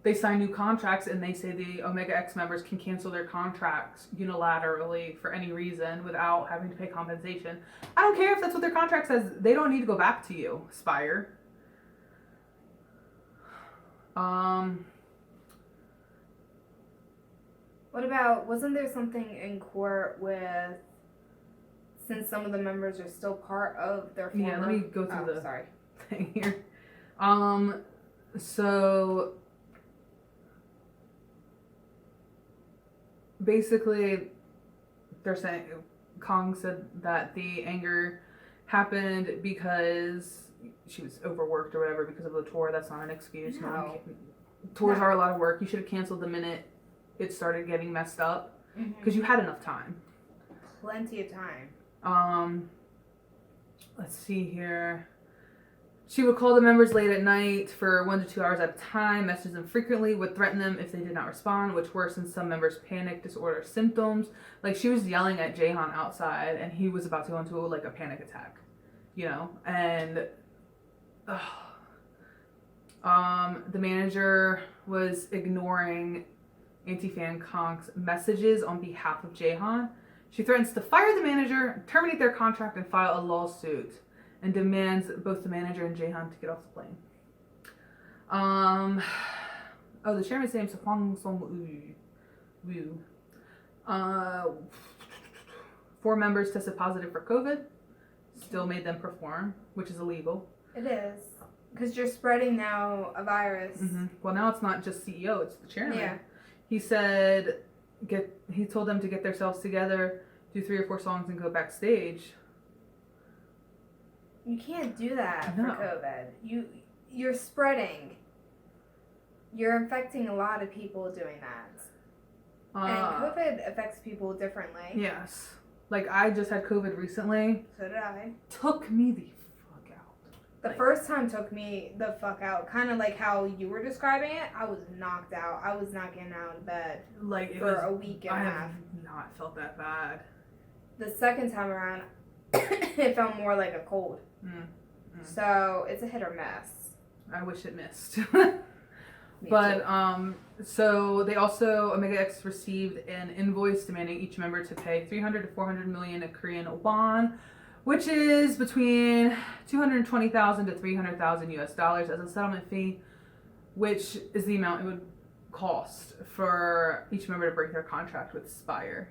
Speaker 1: they sign new contracts and they say the Omega X members can cancel their contracts unilaterally for any reason without having to pay compensation. I don't care if that's what their contract says. They don't need to go back to you, SPIRE.
Speaker 2: What about, wasn't there something in court with, since some of the members are still part of their former...
Speaker 1: Yeah, let me go through the
Speaker 2: sorry.
Speaker 1: thing here. So basically they're saying, Kong said that the anger happened because she was overworked or whatever because of the tour. That's not an excuse.
Speaker 2: No.
Speaker 1: Tours are a lot of work. You should have canceled the minute it started getting messed up because you had enough time.
Speaker 2: Plenty of time.
Speaker 1: Let's see here. She would call the members late at night for 1 to 2 hours at a time, message them frequently, would threaten them if they did not respond, which worsened some members' panic disorder symptoms. Like, she was yelling at Jaehan outside, and he was about to go into, like, a panic attack, you know? And the manager was ignoring Anti-Fan Kong's messages on behalf of Jaehan. She threatens to fire the manager, terminate their contract, and file a lawsuit, and demands both the manager and Jaehan to get off the plane. The chairman's name is Hwang Song Woo. 4 members tested positive for COVID. Still made them perform, which is illegal.
Speaker 2: It is. Because you're spreading now a virus.
Speaker 1: Well, now it's not just CEO, it's the chairman.
Speaker 2: Yeah.
Speaker 1: He said, he told them to get themselves together, do 3 or 4 songs, and go backstage.
Speaker 2: You can't do that
Speaker 1: No.
Speaker 2: for COVID. You're spreading. You're infecting a lot of people doing that. And COVID affects people differently.
Speaker 1: Yes. Like, I just had COVID recently.
Speaker 2: So did I.
Speaker 1: Took me the fuck out.
Speaker 2: The first time took me the fuck out. Kind of like how you were describing it. I was knocked out. I was not getting out of bed
Speaker 1: Like, it
Speaker 2: for
Speaker 1: was,
Speaker 2: a week and
Speaker 1: I
Speaker 2: a
Speaker 1: have
Speaker 2: half.
Speaker 1: not felt that bad.
Speaker 2: The second time around, it felt more like a cold. So it's a hit or miss.
Speaker 1: I wish it missed.
Speaker 2: Me
Speaker 1: But,
Speaker 2: too.
Speaker 1: so they also, Omega X received an invoice demanding each member to pay 300 to 400 million Korean won, which is between 220,000 to 300,000 US dollars as a settlement fee, which is the amount it would cost for each member to break their contract with SPIRE.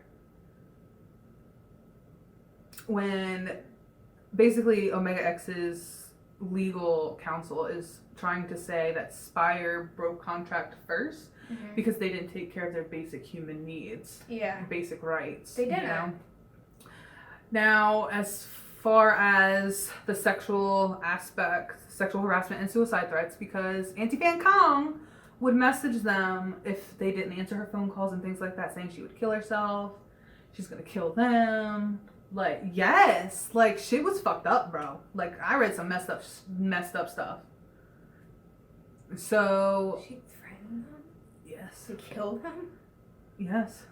Speaker 1: When basically Omega X's legal counsel is trying to say that SPIRE broke contract first because they didn't take care of their basic human needs,
Speaker 2: Yeah.
Speaker 1: basic rights.
Speaker 2: They didn't.
Speaker 1: You know? Now, as far as the sexual aspect, sexual harassment and suicide threats, because Auntie Fan Kong would message them if they didn't answer her phone calls and things like that, saying she would kill herself, she's gonna kill them. Like, yes, like, shit was fucked up, bro. Like, I read some messed up stuff. So,
Speaker 2: She threatened them
Speaker 1: yes,
Speaker 2: to kill them?
Speaker 1: yes,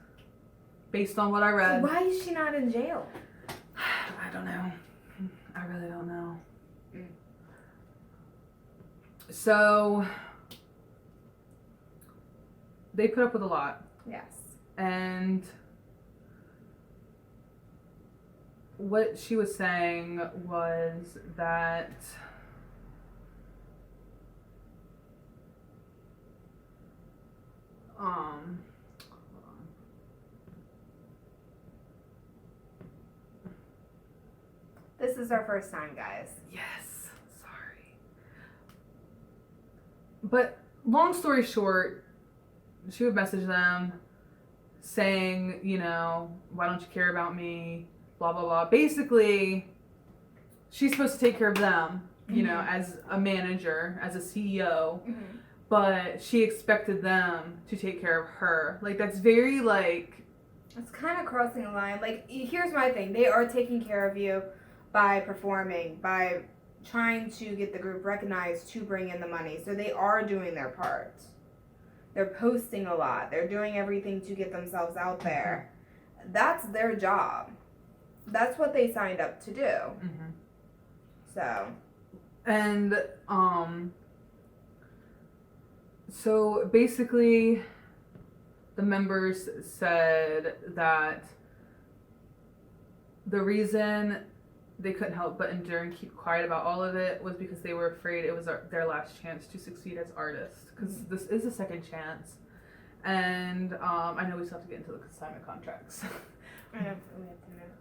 Speaker 1: based on what I read.
Speaker 2: Why is she not in jail?
Speaker 1: I don't know. I really don't know. So, they put up with a lot.
Speaker 2: Yes.
Speaker 1: And what she was saying was that hold on.
Speaker 2: This is our first time, guys.
Speaker 1: Yes, sorry. But long story short, she would message them saying, you know, why don't you care about me? Blah, blah, blah. Basically, she's supposed to take care of them, you know, as a manager, as a CEO, but she expected them to take care of her. Like, that's very, like...
Speaker 2: It's kind of crossing a line. Like, here's my thing. They are taking care of you by performing, by trying to get the group recognized to bring in the money. So they are doing their part. They're posting a lot. They're doing everything to get themselves out there. That's their job. That's what they signed up to do. So.
Speaker 1: And, so basically, the members said that the reason they couldn't help but endure and keep quiet about all of it was because they were afraid it was their last chance to succeed as artists. Because this is a second chance. And I know we still have to get into the consignment contracts.
Speaker 2: I know, we have 10 minutes.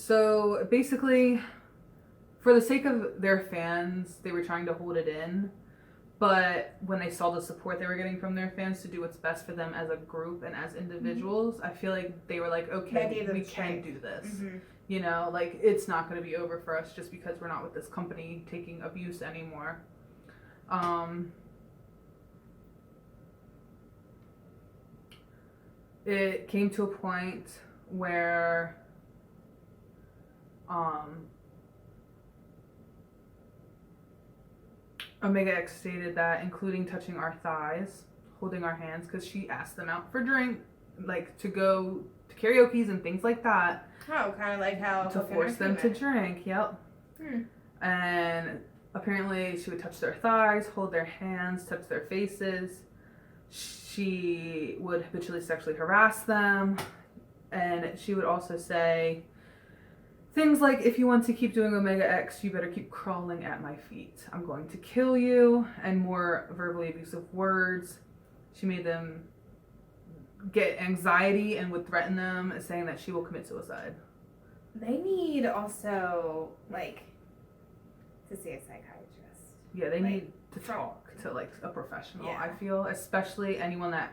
Speaker 1: So basically, for the sake of their fans, they were trying to hold it in. But when they saw the support they were getting from their fans to do what's best for them as a group and as individuals, I feel like they were like, okay, we can do this. You know, like, it's not going to be over for us just because we're not with this company taking abuse anymore. It came to a point where Omega X stated that including touching our thighs, holding our hands, because she asked them out for drink, like to go to karaoke's and things like that.
Speaker 2: Oh, kind of like how
Speaker 1: to force them to drink. Yep. And apparently she would touch their thighs, hold their hands, touch their faces. She would habitually sexually harass them, and she would also say things like, if you want to keep doing Omega X, you better keep crawling at my feet. I'm going to kill you, and more verbally abusive words. She made them get anxiety and would threaten them, saying that she will commit suicide.
Speaker 2: They need also, like, to see a psychiatrist.
Speaker 1: Yeah, they
Speaker 2: Like,
Speaker 1: need to talk to, like, a professional,
Speaker 2: Yeah.
Speaker 1: I feel. Especially anyone that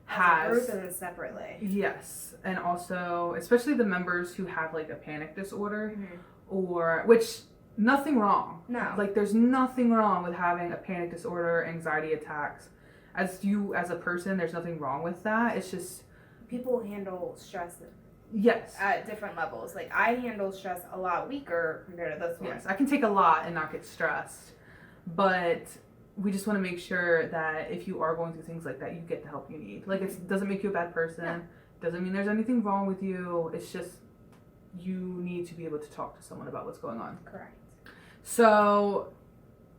Speaker 2: As
Speaker 1: has...
Speaker 2: a group and then separately.
Speaker 1: Yes. And also, especially the members who have, like, a panic disorder.
Speaker 2: Mm-hmm.
Speaker 1: Or... Which, nothing wrong.
Speaker 2: No.
Speaker 1: Like, there's nothing wrong with having a panic disorder, anxiety attacks. As a person, there's nothing wrong with that. It's just...
Speaker 2: People handle stress
Speaker 1: Yes.
Speaker 2: at different levels. Like, I handle stress a lot weaker compared to this one.
Speaker 1: Yes, I can take a lot and not get stressed, but we just want to make sure that if you are going through things like that, you get the help you need. Like, it doesn't make you a bad person.
Speaker 2: Yeah.
Speaker 1: Doesn't mean there's anything wrong with you. It's just you need to be able to talk to someone about what's going on.
Speaker 2: Correct.
Speaker 1: So,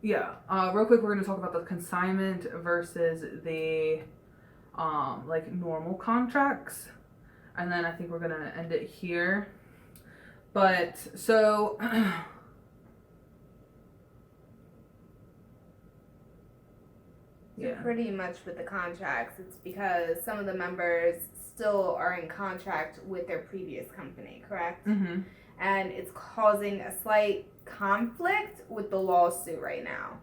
Speaker 1: yeah, real quick, we're going to talk about the consignment versus the like normal contracts. And then I think we're going to end it here. But, so...
Speaker 2: So pretty much with the contracts, it's because some of the members still are in contract with their previous company, correct?
Speaker 1: Mm-hmm.
Speaker 2: And it's causing a slight conflict with the lawsuit right now,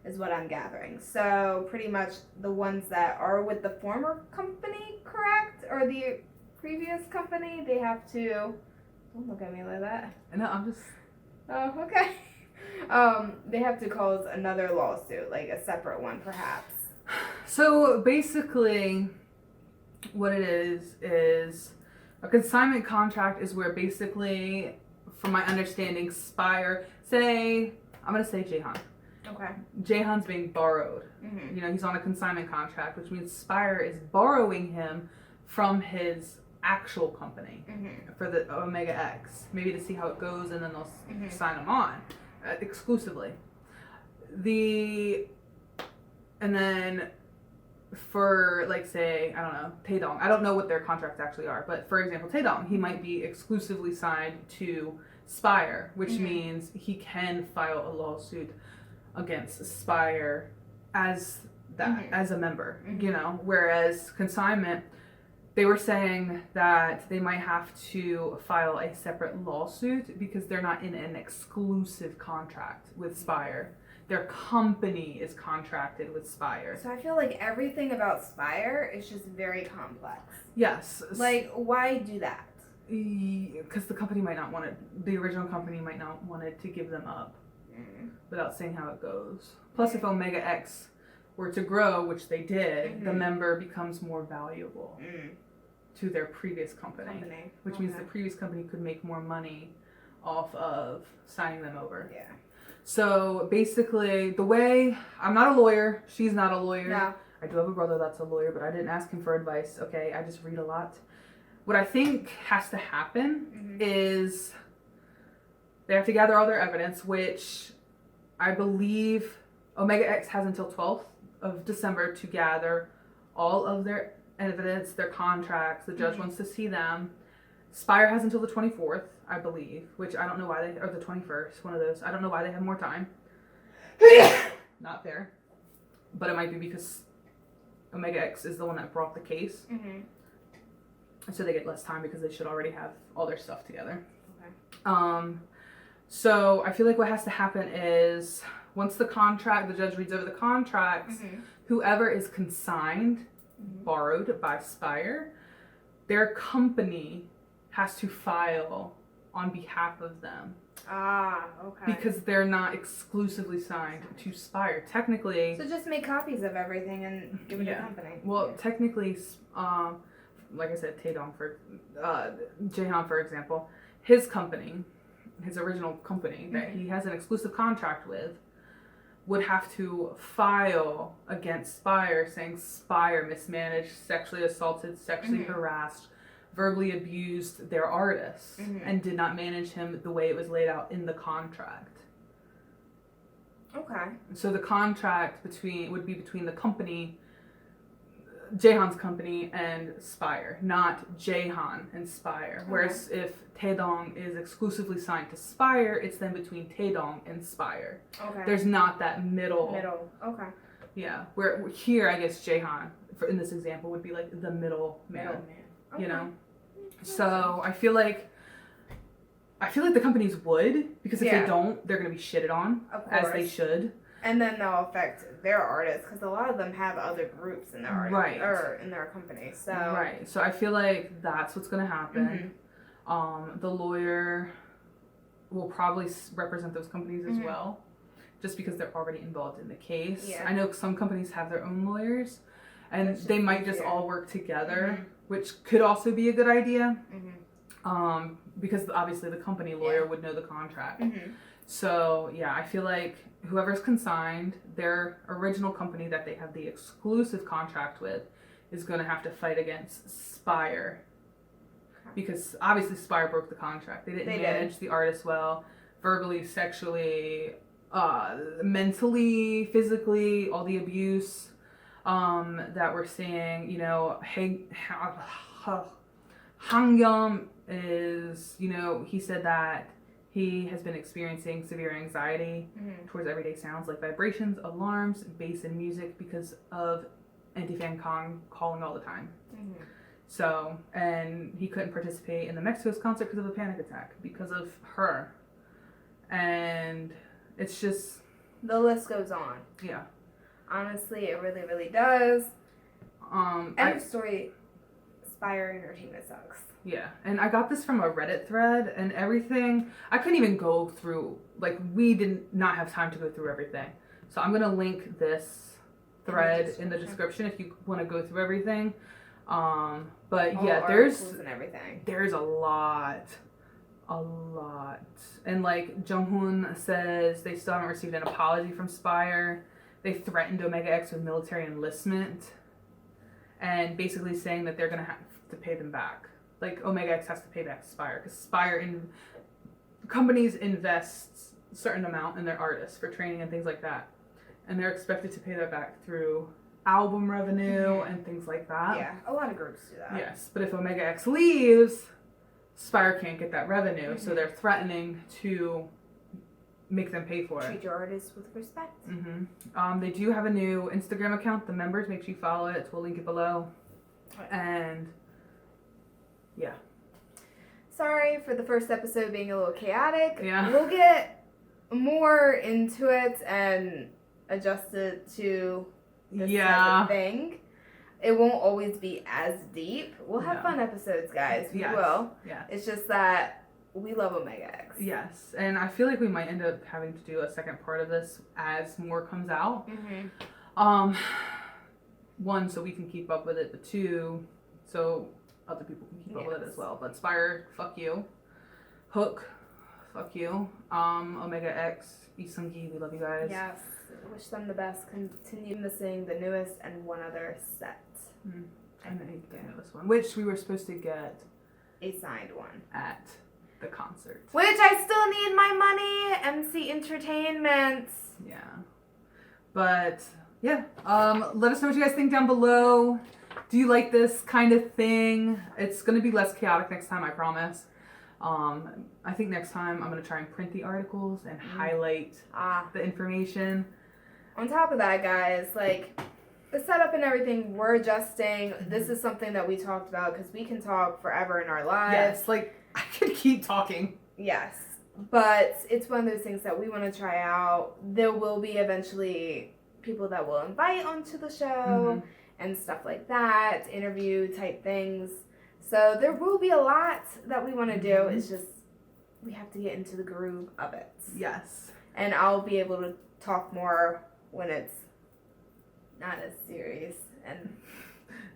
Speaker 2: is what I'm gathering. So pretty much the ones that are with the former company, correct? Or the previous company, they have to... Don't look at me like that.
Speaker 1: No, I'm just...
Speaker 2: Oh, okay. They have to cause another lawsuit, like a separate one, perhaps.
Speaker 1: So basically, what it is a consignment contract is where basically, from my understanding, SPIRE, I'm gonna say Jaehan.
Speaker 2: Okay.
Speaker 1: Jaehan's being borrowed.
Speaker 2: Mm-hmm.
Speaker 1: You know, he's on a consignment contract, which means SPIRE is borrowing him from his actual company for the Omega X, maybe to see how it goes, and then they'll sign him on exclusively. And then for, like, say, I don't know, Taedong, I don't know what their contracts actually are, but for example, Taedong, he might be exclusively signed to SPIRE, which means he can file a lawsuit against SPIRE as that, as a member, you know, whereas consignment, they were saying that they might have to file a separate lawsuit because they're not in an exclusive contract with SPIRE. Their company is contracted with SPIRE.
Speaker 2: So I feel like everything about SPIRE is just very complex.
Speaker 1: Yes.
Speaker 2: Like, why do that?
Speaker 1: Because the company might not want it, the original company might not want it to give them up without saying how it goes. Plus, if Omega X were to grow, which they did, the member becomes more valuable to their previous company. Which means the previous company could make more money off of signing them over.
Speaker 2: Yeah.
Speaker 1: So basically, the way, I'm not a lawyer, she's not a lawyer.
Speaker 2: No.
Speaker 1: I do have a brother that's a lawyer, but I didn't ask him for advice. Okay, I just read a lot. What I think has to happen is they have to gather all their evidence, which I believe Omega X has until 12th of December to gather all of their evidence, their contracts. The judge wants to see them. SPIRE has until the 24th, I believe, which I don't know why or the 21st, one of those. I don't know why they have more time. Not fair. But it might be because Omega X is the one that brought the case. So they get less time because they should already have all their stuff together.
Speaker 2: Okay.
Speaker 1: So I feel like what has to happen is once the judge reads over the contracts, whoever is consigned, borrowed by SPIRE, their company has to file on behalf of them.
Speaker 2: Ah, okay.
Speaker 1: Because they're not exclusively signed to SPIRE. Technically...
Speaker 2: So just make copies of everything and give it to the company.
Speaker 1: Well, technically, like I said, Taedong Jaehan, for example, his company, his original company that he has an exclusive contract with, would have to file against SPIRE saying SPIRE mismanaged, sexually assaulted, sexually harassed, verbally abused their artist and did not manage him the way it was laid out in the contract.
Speaker 2: Okay.
Speaker 1: So the contract would be between the company, Jaehan's company, and SPIRE, not Jaehan and SPIRE. Whereas if Taedong is exclusively signed to SPIRE, it's then between Taedong and SPIRE.
Speaker 2: Okay.
Speaker 1: There's not that middle.
Speaker 2: Okay.
Speaker 1: Yeah. Where here, I guess Jaehan, in this example, would be like the middle man.
Speaker 2: Okay.
Speaker 1: You know. So I feel like the companies would, because if
Speaker 2: Yeah.
Speaker 1: they don't, they're gonna be shitted on,
Speaker 2: Of course.
Speaker 1: as they should.
Speaker 2: And then they'll affect their artists, because a lot of them have other groups in their art,
Speaker 1: Right.
Speaker 2: or in their company. So
Speaker 1: Right. So I feel like that's what's gonna happen. The lawyer will probably represent those companies as well, just because they're already involved in the case.
Speaker 2: Yeah.
Speaker 1: I know some companies have their own lawyers, and
Speaker 2: That's just
Speaker 1: they might just
Speaker 2: easier.
Speaker 1: all work together, which could also be a good idea.
Speaker 2: Mm-hmm.
Speaker 1: Because obviously the company lawyer would know the contract.
Speaker 2: Mm-hmm.
Speaker 1: So yeah, I feel like whoever's consigned, their original company that they have the exclusive contract with, is going to have to fight against SPIRE. Because obviously SPIRE broke the contract. They didn't manage the artist well, verbally, sexually, mentally, physically, all the abuse that we're seeing. You know, Hangyum is, you know, he said that he has been experiencing severe anxiety towards everyday sounds like vibrations, alarms, bass, and music because of Anti-Fan Kong calling all the time. So, and he couldn't participate in the Mexico's concert because of a panic attack because of her. And it's just...
Speaker 2: The list goes on.
Speaker 1: Yeah.
Speaker 2: Honestly, it really, really does. End of story. SPIRE Entertainment sucks.
Speaker 1: Yeah, and I got this from a Reddit thread and everything. I couldn't even go through, like, we did not have time to go through everything. So I'm going to link this thread in the description if you want to go through everything. But
Speaker 2: All
Speaker 1: yeah,
Speaker 2: articles and everything.
Speaker 1: there's a lot. And like Junghoon says they still haven't received an apology from SPIRE. They threatened Omega X with military enlistment and basically saying that they're going to have to pay them back. Like Omega X has to pay back SPIRE because SPIRE companies invest a certain amount in their artists for training and things like that. And they're expected to pay that back through album revenue and things like that.
Speaker 2: Yeah, a lot of groups do that.
Speaker 1: Yes, but if Omega X leaves, SPIRE can't get that revenue, so they're threatening to make them pay for it.
Speaker 2: Treat your artists with respect.
Speaker 1: They do have a new Instagram account. The members, make sure you follow it. We'll link it below.
Speaker 2: Right.
Speaker 1: And yeah.
Speaker 2: Sorry for the first episode being a little chaotic.
Speaker 1: Yeah.
Speaker 2: We'll get more into it and adjust it to this type of thing. It won't always be as deep. We'll have fun episodes, guys. We will.
Speaker 1: Yeah.
Speaker 2: It's just that we love Omega X.
Speaker 1: Yes, and I feel like we might end up having to do a second part of this as more comes out. One, so we can keep up with it, but two, so other people can keep up with it as well. But SPIRE, fuck you. Hook, fuck you. Omega X, Lee Seung Gi, we love you guys.
Speaker 2: Yes. Wish them the best. Continue missing the newest and one other set.
Speaker 1: And then the newest one, which we were supposed to get
Speaker 2: A signed one.
Speaker 1: at the concert.
Speaker 2: Which I still need my money. MC Entertainment.
Speaker 1: Yeah. But yeah, let us know what you guys think down below. Do you like this kind of thing? It's going to be less chaotic next time, I promise. I think next time I'm going to try and print the articles and highlight the information.
Speaker 2: On top of that, guys, like the setup and everything, we're adjusting. This is something that we talked about because we can talk forever in our lives.
Speaker 1: Yes, like I could keep talking.
Speaker 2: Yes, but it's one of those things that we want to try out. There will be eventually people that we'll invite onto the show and stuff like that, interview type things. So there will be a lot that we want to do. It's just we have to get into the groove of it.
Speaker 1: Yes.
Speaker 2: And I'll be able to talk more when it's not as serious and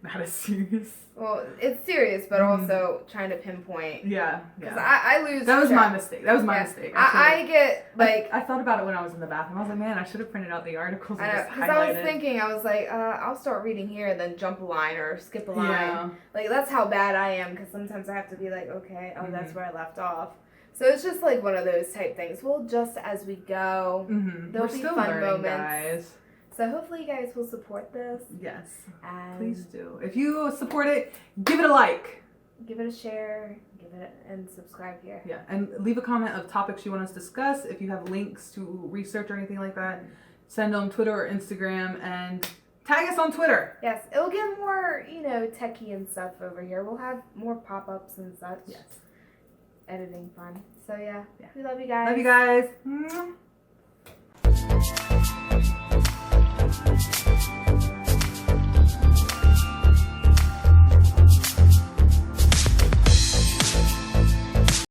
Speaker 1: not as serious.
Speaker 2: Well, it's serious, but also trying to pinpoint.
Speaker 1: Yeah.
Speaker 2: Because I lose.
Speaker 1: That was
Speaker 2: track.
Speaker 1: my mistake. That was my mistake.
Speaker 2: I get like.
Speaker 1: I thought about it when I was in the bathroom. I was like, man, I should have printed out the articles and just highlighted.
Speaker 2: I was thinking, I was like, I'll start reading here and then jump a line or skip a line.
Speaker 1: Yeah.
Speaker 2: Like that's how bad I am because sometimes I have to be like, okay, that's where I left off. So it's just like one of those type things. We'll adjust as we go. There'll be
Speaker 1: still
Speaker 2: fun
Speaker 1: learning,
Speaker 2: moments.
Speaker 1: guys.
Speaker 2: So hopefully you guys will support this.
Speaker 1: Yes.
Speaker 2: And
Speaker 1: please do. If you support it, give it a like.
Speaker 2: Give it a share. Give it and subscribe here.
Speaker 1: Yeah, and leave a comment of topics you want us to discuss. If you have links to research or anything like that, send them Twitter or Instagram. And Tag us on Twitter.
Speaker 2: Yes, it'll get more, techie and stuff over here. We'll have more pop-ups and such.
Speaker 1: Yes.
Speaker 2: Editing fun. So yeah, we love you guys.
Speaker 1: Love you guys. Mwah.